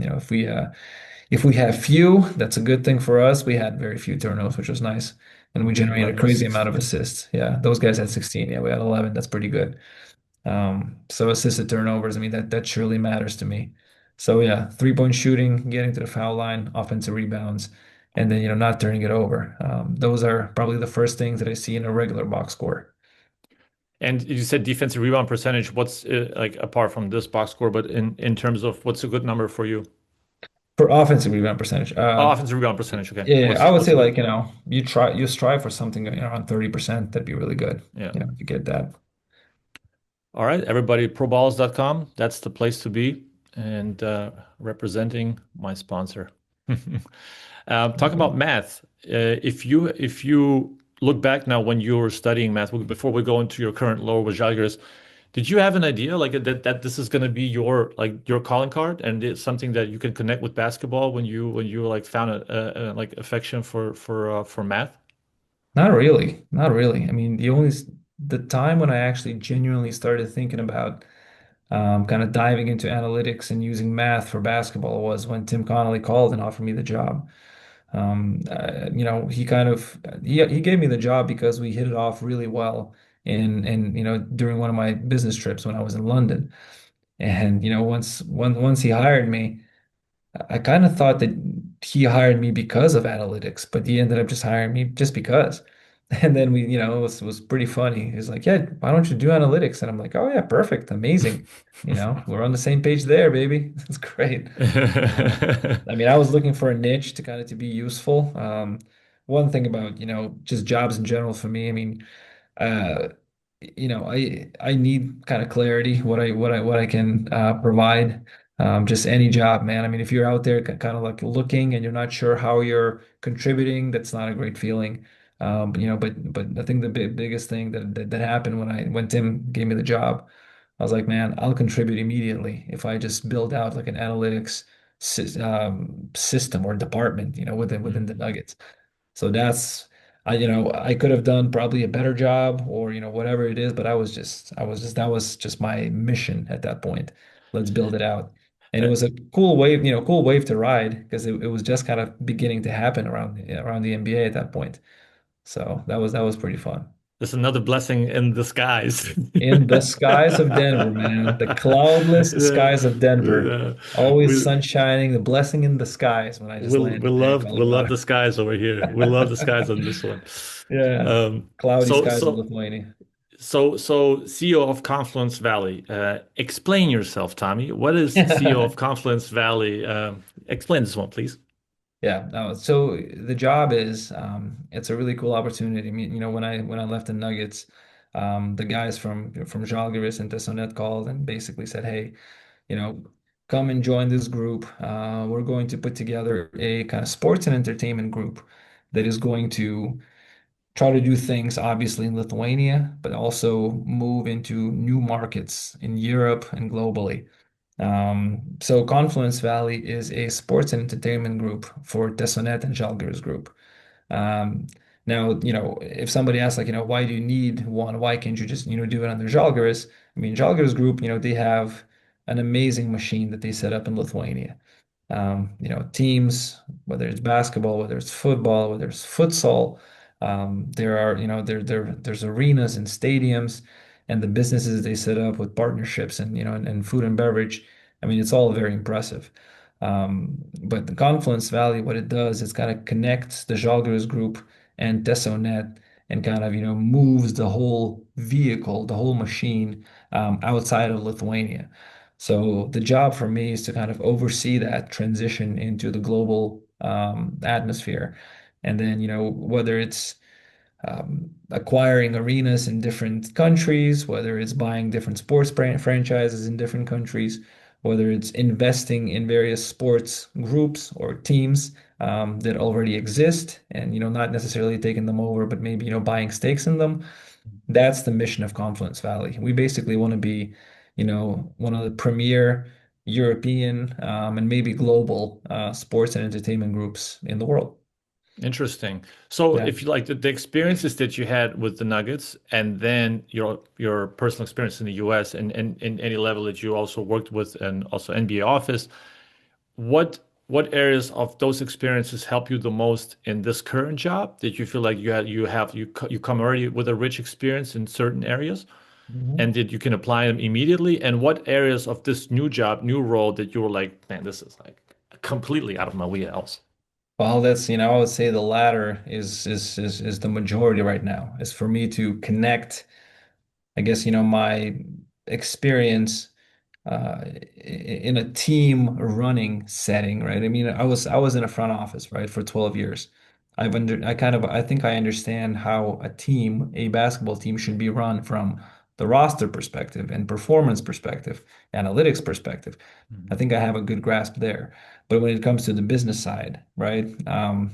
if we have few, that's a good thing for us. We had very few turnovers, which was nice. And we generated a 11 crazy assists. amount of assists. Yeah, those guys had 16. Yeah, we had 11. That's pretty good. So assisted turnovers, I mean, that surely matters to me. So yeah, three-point shooting, getting to the foul line, offensive rebounds, and then, not turning it over. Those are probably the first things that I see in a regular box score. And you said defensive rebound percentage. What's like apart from this box score, but in terms of what's a good number for you? For offensive rebound percentage, Oh, offensive rebound percentage. Okay. yeah, I would What's say a good? like, you strive for something around 30%. That'd be really good. Yeah. If you get that. All right, everybody, proballs.com. That's the place to be. And representing my sponsor. Talk about math. If you look back now when you were studying math, before we go into your current role with Žalgiris, did you have an idea like that this is going to be your calling card and it's something that you can connect with basketball when you like found a like affection for math? Not really. Not really. I mean, the time when I actually genuinely started thinking about kind of diving into analytics and using math for basketball was when Tim Connelly called and offered me the job. He kind of he gave me the job because we hit it off really well in during one of my business trips when I was in London. And once he hired me, I kind of thought that he hired me because of analytics, but he ended up just hiring me just because. And then it was pretty funny. He's like, "Yeah, why don't you do analytics?" And I'm like, "Oh yeah, perfect, amazing. We're on the same page there, baby. That's great." I mean, I was looking for a niche to kind of to be useful. One thing about, just jobs in general for me, I mean, uh, I need kind of clarity what I can provide. Just any job, man. I mean, if you're out there kind of like looking and you're not sure how you're contributing, that's not a great feeling. But I think the biggest thing that happened when Tim gave me the job, I was like, man, I'll contribute immediately if I just build out like an analytics system or department, within the Nuggets. So I could have done probably a better job or, whatever it is, but that was just my mission at that point. Let's build it out. And it was a cool wave to ride because it was just kind of beginning to happen around the NBA at that point. So that was pretty fun. There's another blessing in disguise. In the skies of Denver, man, the cloudless Yeah, skies of Denver, yeah. always We sun shining, the blessing in the skies when I just we landed there in love Colorado. the skies over here. We love the skies on this one. Yeah, Um, cloudy so skies in so Lithuania. so CEO of Confluence Valley. Explain yourself, Tommy. What is CEO of Confluence Valley? Explain this one, please. Yeah, no, so the job is it's a really cool opportunity. I mean, when I left the Nuggets, the guys from Žalgiris and Tesonet called and basically said, "Hey, come and join this group. We're going to put together a kind of sports and entertainment group that is going to try to do things obviously in Lithuania, but also move into new markets in Europe and globally. So Confluence Valley is a sports and entertainment group for Tesonet and Žalgiris Group. Um, Now, if somebody asks like, why do you need one? Why can't you just, do it under Žalgiris? I mean, Žalgiris Group, they have an amazing machine that they set up in Lithuania. Teams, whether it's basketball, whether it's football, whether it's futsal, there are, there's arenas and stadiums and the businesses they set up with partnerships and, and food and beverage. I mean, it's all very impressive. But the Confluence Valley, what it does is kind of connects the Žalgiris group and Tesonet and kind of, moves the whole vehicle, the whole machine outside of Lithuania. So the job for me is to kind of oversee that transition into the global atmosphere. And then, whether it's acquiring arenas in different countries, whether it's buying different sports brand franchises in different countries, whether it's investing in various sports groups or teams that already exist and, not necessarily taking them over, but maybe, buying stakes in them. That's the mission of Confluence Valley. We basically want to be, one of the premier European and maybe global sports and entertainment groups in the world. Interesting. So Yeah. if you like the experiences that you had with the Nuggets and then your personal experience in the US and in any level that you also worked with and also NBA office, what what areas of those experiences help you the most in this current job that you feel like you come already with a rich experience in certain areas Mhm. and that you can apply them immediately? And what areas of this new job, new role that you were like, man, this is like completely out of my wheelhouse? Well, that's, I would say the latter is the majority right now. Is for me to connect, I guess, my experience in a team running setting, right? I mean, I was in a front office, right, for 12 years. I think I understand how a team, a basketball team should be run from the roster perspective and performance perspective, analytics perspective. I Mhm. think I have a good grasp there. But when it comes to the business side, right,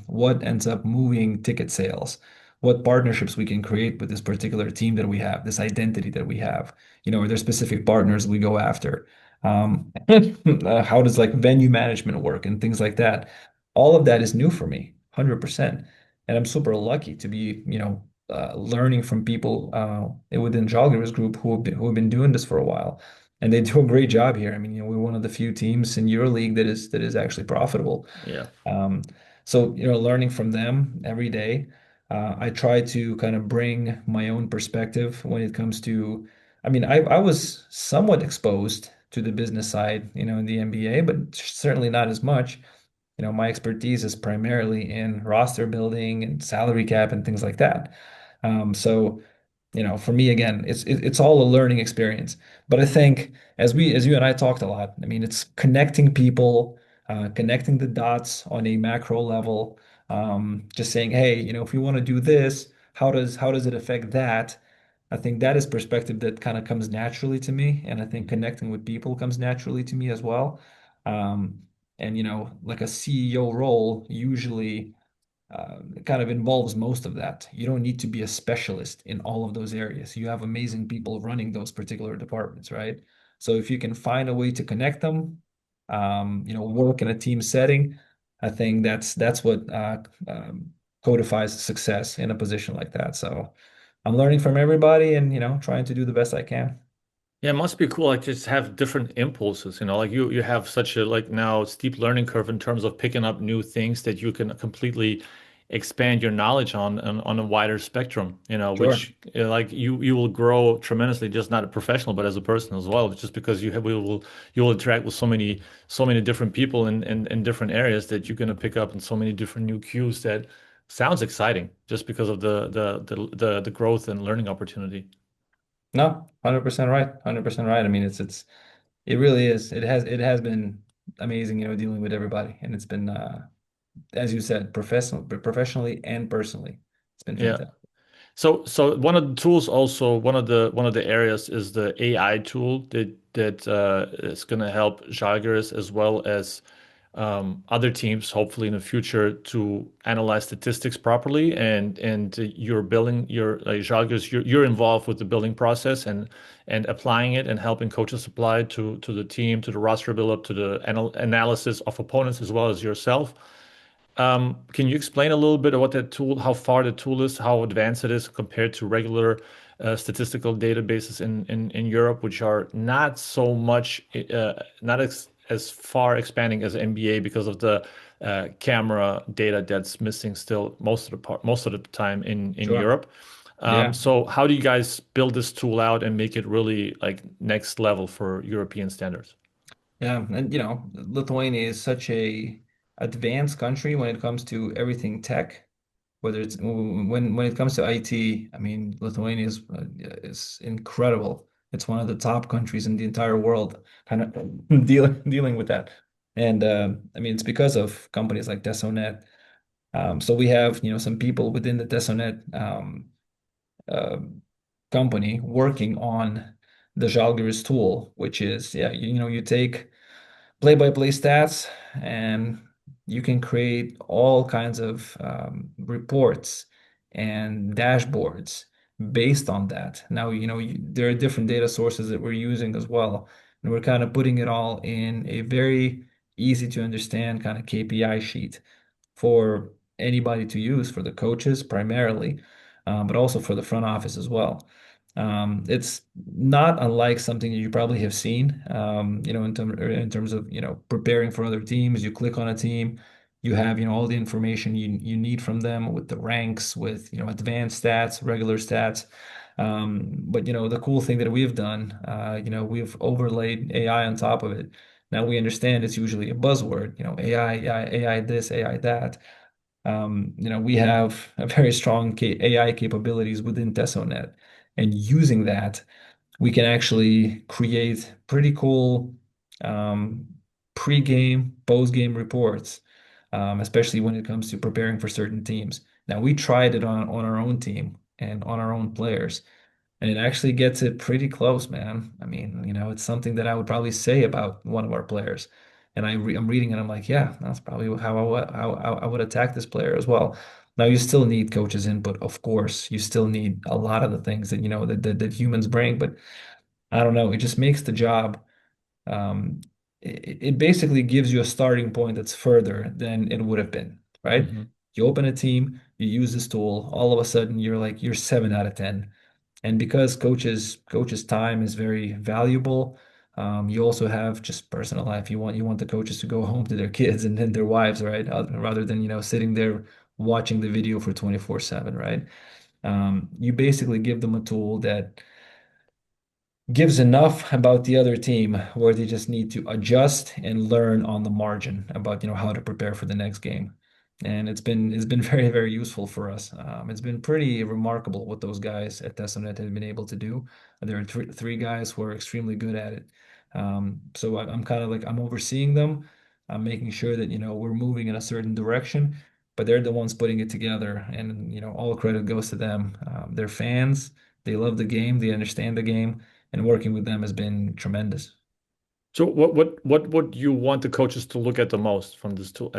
what ends up moving ticket sales? What partnerships we can create with this particular team that we have, this identity that we have, are there specific partners we go after? How does like venue management work and things like that? All of that is new for me, 100%. And I'm super lucky to be, learning from people within Žalgiris Group who have been doing this for a while. And they do a great job here. I mean, we're one of the few teams in EuroLeague that is actually profitable. Yeah. Um, so, learning from them every day. I try to kind of bring my own perspective when it comes to, I mean, I was somewhat exposed to the business side, in the NBA, but certainly not as much. My expertise is primarily in roster building and salary cap and things like that. So, for me again, it's all a learning experience. But I think as you and I talked a lot, I mean, it's connecting people, connecting the dots on a macro level, just saying, hey, if we want to do this, how does it affect that? I think that is perspective that kind of comes naturally to me, and I think connecting with people comes naturally to me as well. And like a CEO role usually kind of involves most of that. You don't need to be a specialist in all of those areas. You have amazing people running those particular departments, right? So if you can find a way to connect them, work in a team setting, I think that's what codifies success in a position like that. So I'm learning from everybody and trying to do the best I can. Yeah, it must be cool. Like just have different impulses, like you have such a like now steep learning curve in terms of picking up new things that you can completely expand your knowledge on a wider spectrum, Sure. which like you will grow tremendously, just not a professional, but as a person as well, just because you will interact with so many different people in different areas that you're gonna pick up in so many different new cues that sounds exciting just because of the growth and learning opportunity. No, 100% right. 100% right. I mean, it really is. It has been amazing, dealing with everybody, and it's been as you said, professionally and personally. It's been Yeah. fantastic. So one of the tools also one of the areas is the AI tool that that is going to help Žalgiris as well as other teams, hopefully in the future, to analyze statistics properly. And you're building your like Žalgiris, you're involved with the building process and applying it and helping coaches apply it to the team, to the roster build up, to the analysis of opponents as well as yourself. Can you explain a little bit of what that tool, how far the tool is, how advanced it is compared to regular statistical databases in Europe, which are not so much, not as far expanding as NBA because of the camera data that's missing still most of the time in Sure. Europe. Yeah. So how do you guys build this tool out and make it really like next level for European standards? Yeah, and Lithuania is such a advanced country when it comes to everything tech. Whether it's when it comes to IT, I mean, Lithuania is incredible. It's one of the top countries in the entire world, kind of dealing with that. And I mean, it's because of companies like Tesonet. So we have, some people within the Tesonet uh, company working on the Žalgiris tool, which is, yeah, you take play-by-play stats, and you can create all kinds of reports and dashboards based on that. Now, there are different data sources that we're using as well, and we're kind of putting it all in a very easy to understand kind of KPI sheet for anybody to use, for the coaches primarily, but also for the front office as well. It's not unlike something you probably have seen, in terms of, preparing for other teams. You click on a team, you have, all the information you need from them with the ranks, with, advanced stats, regular stats. But, the cool thing that we've done, we've overlaid AI on top of it. Now we understand it's usually a buzzword, AI this, AI that. We have a very strong AI capabilities within Tesonet, and using that, we can actually create pretty cool um, pre-game, post-game reports, especially when it comes to preparing for certain teams. Now, we tried it on our own team and on our own players, and it actually gets it pretty close, man. I mean, it's something that I would probably say about one of our players. And I'm reading it, I'm like, yeah, that's probably how I would attack this player as well. Now, you still need coaches' input, of course. You still need a lot of the things that that humans bring, but I don't know. It just makes the job. Um, it basically gives you a starting point that's further than it would have been, right? Mm-hmm. You open a team, you use this tool, all of a sudden you're 7 out of 10. And because coaches' time is very valuable, you also have just personal life. You want the coaches to go home to their kids and then their wives, right? Rather than sitting there watching the video for 24/7, right? You basically give them a tool that gives enough about the other team where they just need to adjust and learn on the margin about how to prepare for the next game. And it's been very, very useful for us. It's been pretty remarkable what those guys at Tesonet have been able to do. There are three guys who are extremely good at it. So I'm kind of like I'm overseeing them. I'm making sure that we're moving in a certain direction, but they're the ones putting it together, and all credit goes to them. They're fans. They love the game. They understand the game, and working with them has been tremendous. So what would you want the coaches to look at the most from this tool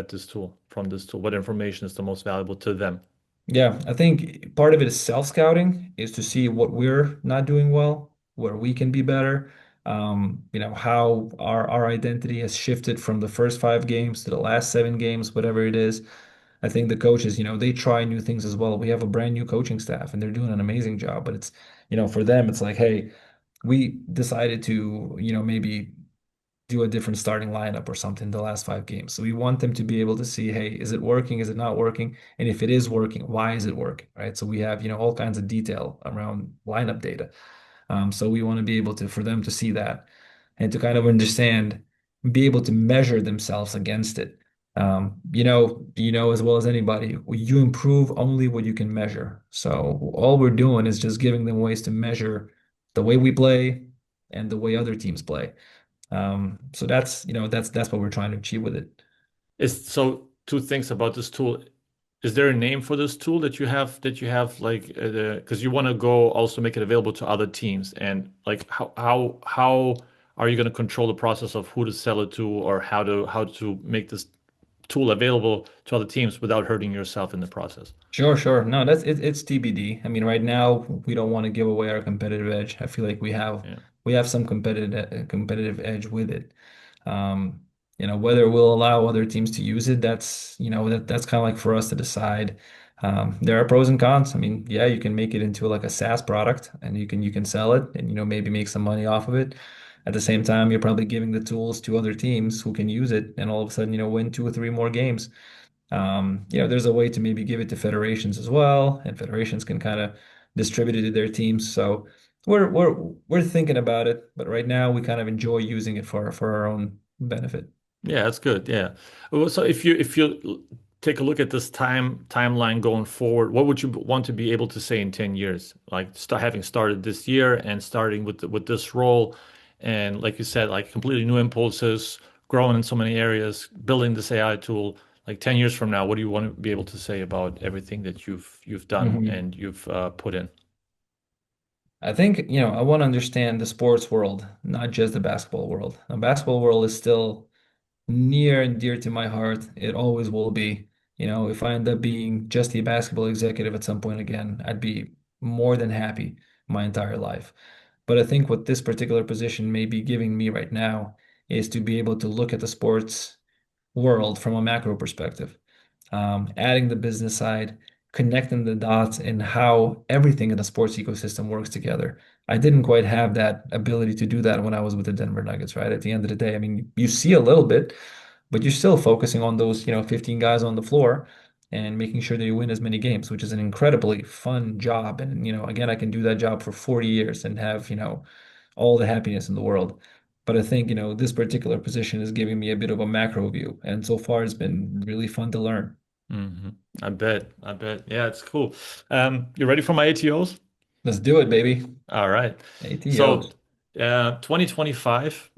from this tool? What information is the most valuable to them? Yeah, I think part of it is self-scouting, is to see what we're not doing well, where we can be better. How our identity has shifted from the first 5 games to the last 7 games, whatever it is. I think the coaches, they try new things as well. We have a brand new coaching staff and they're doing an amazing job, but it's, for them, it's like, hey, we decided to, maybe do a different starting lineup or something the last 5 games. So we want them to be able to see, hey, is it working? Is it not working? And if it is working, why is it working? Right. So we have, all kinds of detail around lineup data. So we want to be able to, for them to see that and to kind of understand, be able to measure themselves against it. As well as anybody, you improve only what you can measure. So all we're doing is just giving them ways to measure the way we play and the way other teams play. So that's what we're trying to achieve with it. Is so two things about this tool. Is there a name for this tool that you have like because you want to go also make it available to other teams and like how are you going to control the process of who to sell it to or how to make this tool available to other teams without hurting yourself in the process? Sure, sure. No, it's TBD. I mean, right now we don't want to give away our competitive edge. I feel like Yeah. we have some competitive edge with it. Um, whether we'll allow other teams to use it, that's kind of like for us to decide. There are pros and cons. I mean, yeah, you can make it into like a SaaS product and you can sell it and maybe make some money off of it. At the same time, you're probably giving the tools to other teams who can use it and all of a sudden, win two or three more games. There's a way to maybe give it to federations as well, and federations can kind of distribute it to their teams. So we're thinking about it, but right now we kind of enjoy using it for our own benefit. Yeah, that's good. Yeah. Well, so if you take a look at this timeline going forward, what would you want to be able to say in 10 years? Like having started this year and starting with this role, and like you said, like completely new impulses, growing in so many areas, building this AI tool. Like 10 years from now, what do you want to be able to say about everything that you've done Mhm. and you've put in? I think, I want to understand the sports world, not just the basketball world. The basketball world is still near and dear to my heart. It always will be. If I end up being just a basketball executive at some point again, I'd be more than happy my entire life. But I think what this particular position may be giving me right now is to be able to look at the sports world from a macro perspective, adding the business side, connecting the dots, and how everything in the sports ecosystem works together. I didn't quite have that ability to do that when I was with the Denver Nuggets, right? At the end of the day, I mean, you see a little bit, but you're still focusing on those, 15 guys on the floor and making sure that you win as many games, which is an incredibly fun job. And, again, I can do that job for 40 years and have, all the happiness in the world. But I think, this particular position is giving me a bit of a macro view. And so far, it's been really fun to learn. Hmm. I bet. I bet. Yeah, it's cool. You ready for my ATOs? Let's do it, baby. All right. So, ATOs. 2025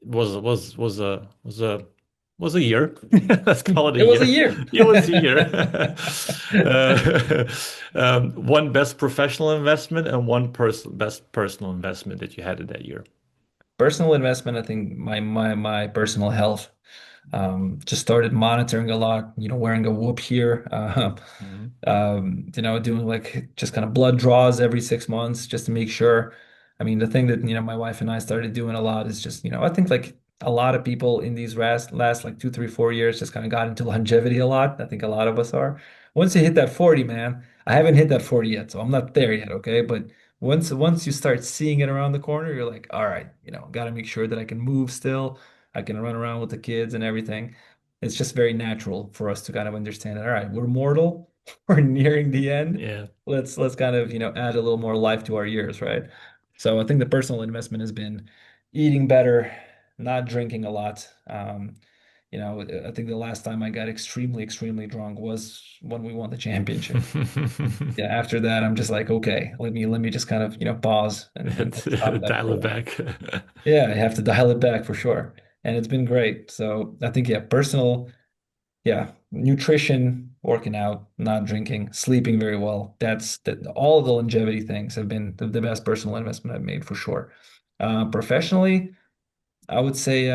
was a year. Let's call it a It was a year. year. It was a year. Uh, one best professional investment and one best personal investment that you had in that year. Personal investment, I think my personal health. Just started monitoring a lot, wearing a whoop here, Mhm. doing like just kind of blood draws every 6 months just to make sure. I mean, the thing that, my wife and I started doing a lot is just, I think like a lot of people in these last like 2, 3, 4 years just kind of got into longevity a lot. I think a lot of us are. Once you hit that 40, man, I haven't hit that 40 yet, so I'm not there yet, okay? But once you start seeing it around the corner, you're like, all right, got to make sure that I can move still. I can run around with the kids and everything. It's just very natural for us to kind of understand that, all right, we're mortal, we're nearing the end. Yeah. Let's kind of, add a little more life to our years, right? So I think the personal investment has been eating better, not drinking a lot. I think the last time I got extremely, extremely drunk was when we won the championship. Yeah, after that, I'm just like, okay, let me just kind of, pause and stop that Dial for a it while. back. Yeah, I have to dial it back for sure. And it's been great. So I think, yeah, nutrition, working out, not drinking, sleeping very well. All of the longevity things have been the best personal investment I've made for sure. Professionally, I would say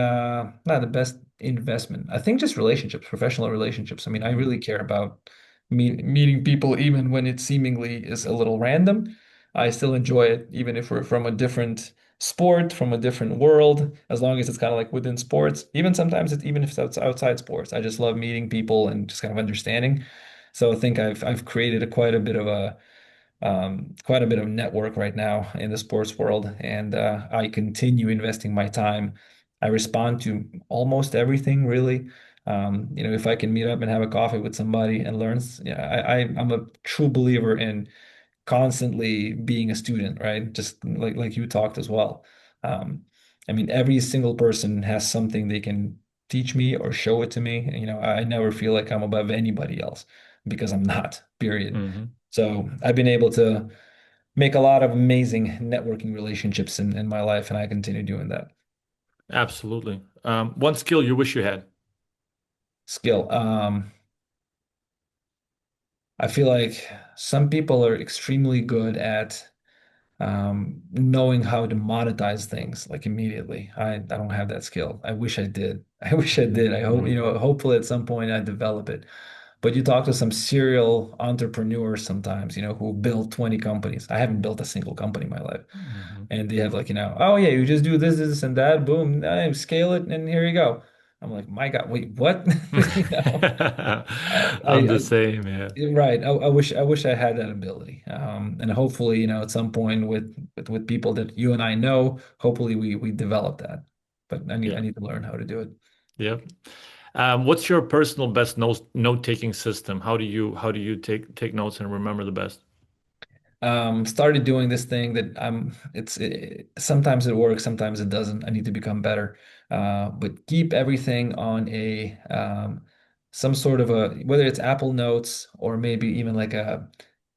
not the best investment. I think just relationships, professional relationships. I mean, I Mhm. really care about meeting people even when it seemingly is a little random. I still enjoy it, even if we're from a different sport, from a different world, as long as it's kind of like within sports. Even sometimes even if it's outside sports. I just love meeting people and just kind of understanding. So I think I've created quite a bit of network right now in the sports world, and I continue investing my time. I respond to almost everything, really. If I can meet up and have a coffee with somebody and learn, I'm a true believer in constantly being a student, right? Just like you talked as well. Um, I mean, every single person has something they can teach me or show it to me. And, I never feel like I'm above anybody else because I'm not, period. Mhm. So I've been able to make a lot of amazing networking relationships in my life, and I continue doing that. Absolutely. One skill you wish you had. Skill. I feel like some people are extremely good at knowing how to monetize things like immediately. I don't have that skill. I wish I did. I wish I did. I hope, Mhm. hopefully at some point I develop it. But you talk to some serial entrepreneurs sometimes, who build 20 companies. I haven't built a single company in my life. Mhm. And they have like, oh yeah, you just do this, and that, boom, scale it, and here you go. I'm like, my God, wait, what? You know, I'm the I same, yeah. right. I wish I had that ability. And hopefully, at some point with people that you and I know, hopefully we develop that. But I Yeah. need to learn how to do it. Yeah. What's your personal best note-taking system? How do you take notes and remember the best? Started doing this thing that sometimes it works, sometimes it doesn't. I need to become better. But keep everything on a some sort of whether it's Apple Notes or maybe even like a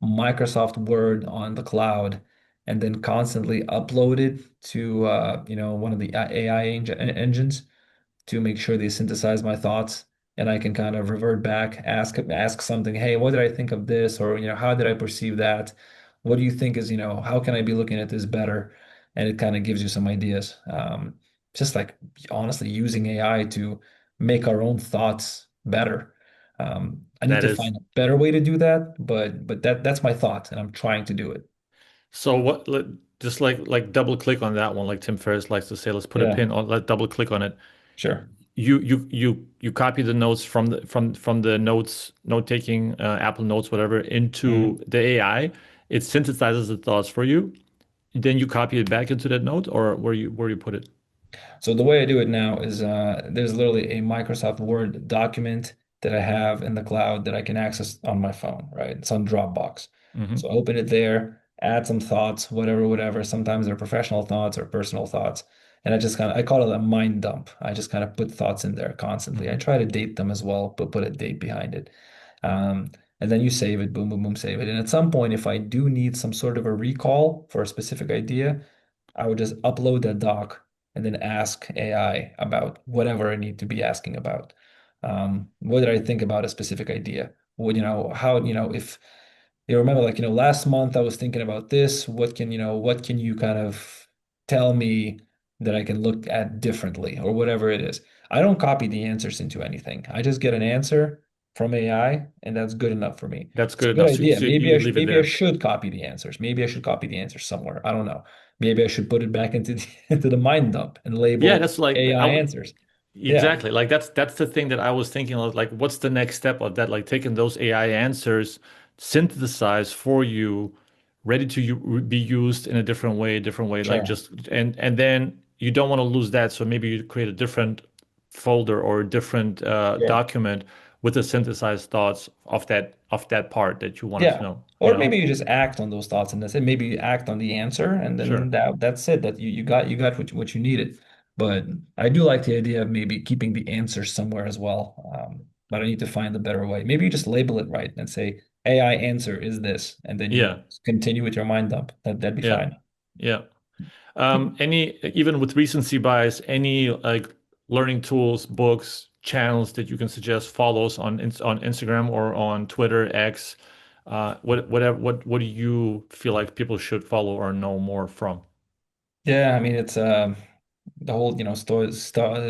Microsoft Word on the cloud, and then constantly upload it to one of the AI engines to make sure they synthesize my thoughts, and I can kind of revert back, ask something, hey, what did I think of this? Or, how did I perceive that? What do you think is, how can I be looking at this better? And it kind of gives you some ideas. Just like honestly using AI to make our own thoughts better. I need That to is find a better way to do that, but that's my thought, and I'm trying to do it. so just like double click on that one, like Tim Ferriss likes to say, let's put a Yeah, pin on, let double click on it. sure. You copy the notes from the note-taking Apple Notes, whatever, into Mhm. the AI. It synthesizes the thoughts for you. Then you copy it back into that note, or where you put it. So the way I do it now is there's literally a Microsoft Word document that I have in the cloud that I can access on my phone, right? It's on Dropbox. So Hmm. open it there, add some thoughts, whatever, whatever. Sometimes they're professional thoughts or personal thoughts. And I call it a mind dump. I just kind of put thoughts in there constantly. I Hmm. try to date them as well, but put a date behind it. And then you save it, boom, boom, boom, save it. And at some point, if I do need some sort of a recall for a specific idea, I would just upload that doc and then ask AI about whatever I need to be asking about. What did I think about a specific idea? What, how, if you remember, like, last month I was thinking about this. What can you kind of tell me that I can look at differently or whatever it is? I don't copy the answers into anything. I just get an answer from AI, and that's good enough for me. That's It's good a good enough. So, idea. so you leave it Maybe I there. should copy the answers. Maybe I should copy the answers somewhere. I don't know. Maybe I should put it back into into the mind dump and Yeah, label that's like AI answers. Yeah, exactly. Like that's the thing that I was thinking of. Like, what's the next step of that? Like taking those AI answers, synthesized for you, ready to be used in a different way. Like sure. just and then you don't want to lose that. So maybe you create a different folder or a different Sure. document with the synthesized thoughts of that part that you wanted to Yeah. know. You Or know? maybe you just act on those thoughts, and that's it. Maybe you act on the answer, and then Sure. that's it. That you got what you needed. But I do like the idea of maybe keeping the answer somewhere as well. But I need to find a better way. Maybe you just label it right and say AI answer is this, and then you Yeah. continue with your mind dump. That'd be Yeah. fine. Yeah. Any even with recency bias, any like learning tools, books, channels that you can suggest follows on Instagram or on Twitter, X, what do you feel like people should follow or know more from? Yeah, I mean it's the whole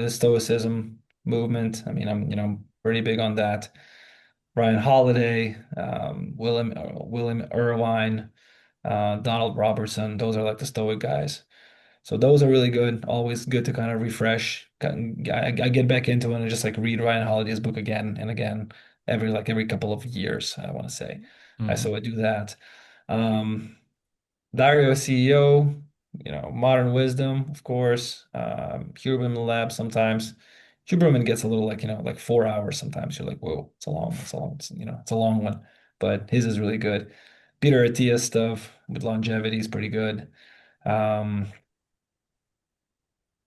stoicism movement. I mean I'm pretty big on that. Ryan Holiday, William Irvine, Donald Robertson. Those are like the Stoic guys. So those are really good. Always good to kind of refresh. I get back into it and just like read Ryan Holiday's book again and again every couple of years, I want to say. So Hmm. I do that. Um, Dario CEO, Modern Wisdom, of course. Huberman Lab sometimes. Huberman gets a little like, like 4 hours sometimes. You're like, whoa, it's a long one. But his is really good. Peter Attia's stuff with longevity is pretty good. Um,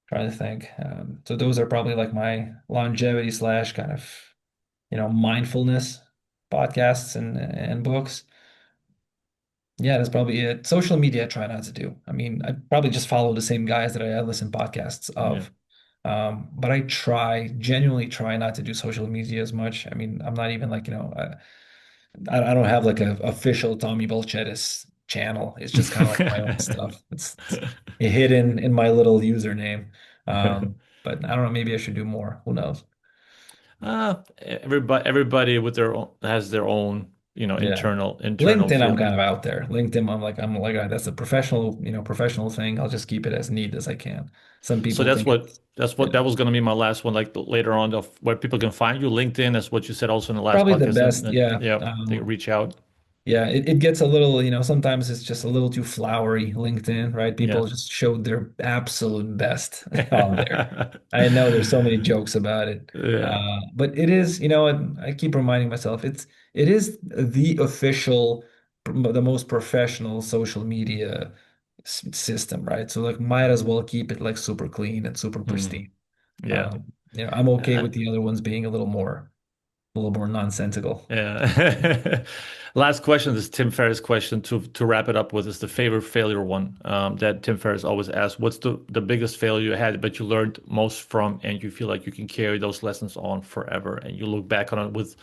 Trying to think. So those are probably like my longevity slash kind of, mindfulness podcasts and books. Yeah, that's probably it. Social media, I try not to do. I mean, I probably just follow the same guys that I listen podcasts Yeah. of. But I genuinely try not to do social media as much. I mean, I'm not even like, I don't have like a official Tommy Balčėtis channel. It's just kind of like my own stuff. It's hidden in my little username. But I don't know, maybe I should do more. Who knows? Everybody with their own has their own, Yeah. internal LinkedIn, I'm feeling. kind of out there. LinkedIn, I'm like, that's a professional thing. I'll just keep it as neat as I can. Some So people that's think what it's, that's yeah, what that was going to be my last one, like later on of where people can find you. LinkedIn, that's what you said also in the last probably the podcast, and best. then Yeah. yeah, they reach out. Yeah, it gets a little, sometimes it's just a little too flowery, LinkedIn, right? Yeah. People just showed their absolute best on there. I know there's so many jokes about it. Yeah. But it is, and I keep reminding myself, it is the official, the most professional social media system, right? So like might as well keep it like super clean and super pristine. Mhm. Yeah. I'm okay Uh, with the other ones being a little more nonsensical. yeah. Last question, this Tim Ferriss question to wrap it up with is the favorite failure one that Tim Ferriss always asks. What's the biggest failure you had, but you learned most from, and you feel like you can carry those lessons on forever, and you look back on it with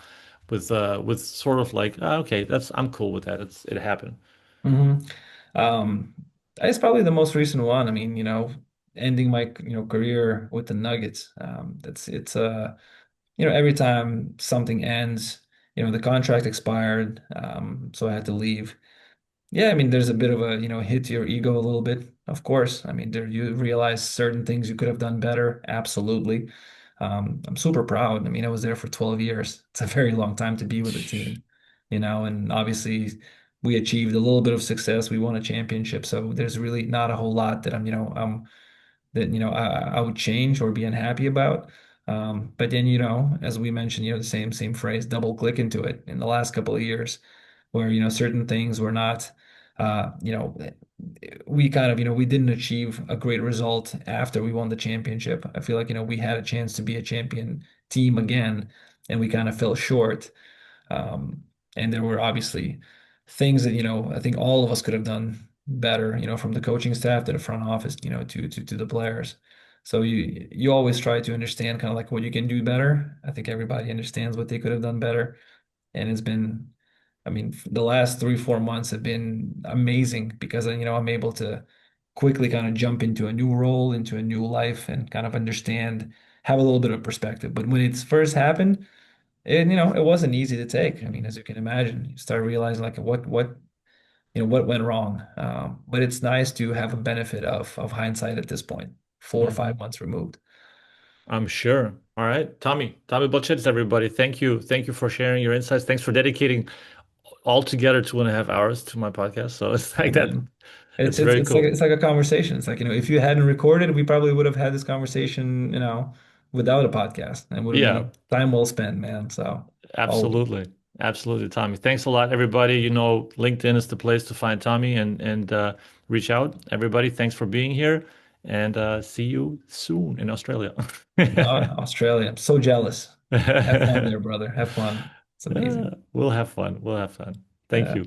sort of like, okay, I'm cool with that. It happened. hmm Um, it's probably the most recent one. I mean, ending my career with the Nuggets. That's it's every time something ends, the contract expired, so I had to leave. Yeah, I mean, there's a bit of a hit to your ego a little bit, of course. I mean, there you realize certain things you could have done better. Absolutely. I'm super proud. I mean, I was there for 12 years. It's a very long time to be with a team, and obviously we achieved a little bit of success. We won a championship, so there's really not a whole lot that I would change or be unhappy about. But then, as we mentioned, the same phrase, double click into it in the last couple of years, where certain things were not, uh, you know, we kind of, we didn't achieve a great result after we won the championship. I feel like, we had a chance to be a champion team again, and we kind of fell short. Um, and there were obviously things that, I think all of us could have done better, from the coaching staff to the front office, to the players. So you always try to understand kind of like what you can do better. I think everybody understands what they could have done better. And it's been, I mean, the last 3, 4 months have been amazing because, I'm able to quickly kind of jump into a new role, into a new life, and kind of understand, have a little bit of perspective. But when it's first happened, it wasn't easy to take. I mean, as you can imagine, you start realizing like what went wrong. But it's nice to have a benefit of hindsight at this point, 4 or 5 months removed. I'm sure. All right, Tommy Balčėtis, everybody. Thank you for sharing your insights. Thanks for dedicating altogether 2.5 hours to my podcast. So it's Yeah, like that. man. It's It's it's very it's like cool. it's like a conversation. It's like, if you hadn't recorded, we probably would have had this conversation, without a podcast, and would have been Yeah, a time well spent, man. So always. absolutely. Absolutely, Tommy. Thanks a lot, everybody. LinkedIn is the place to find Tommy and reach out. Everybody, thanks for being here and see you soon in Australia. Australia. I'm so jealous. Have fun there, brother. Have fun. It's amazing. We'll have fun. We'll have fun. Thank Yeah. you.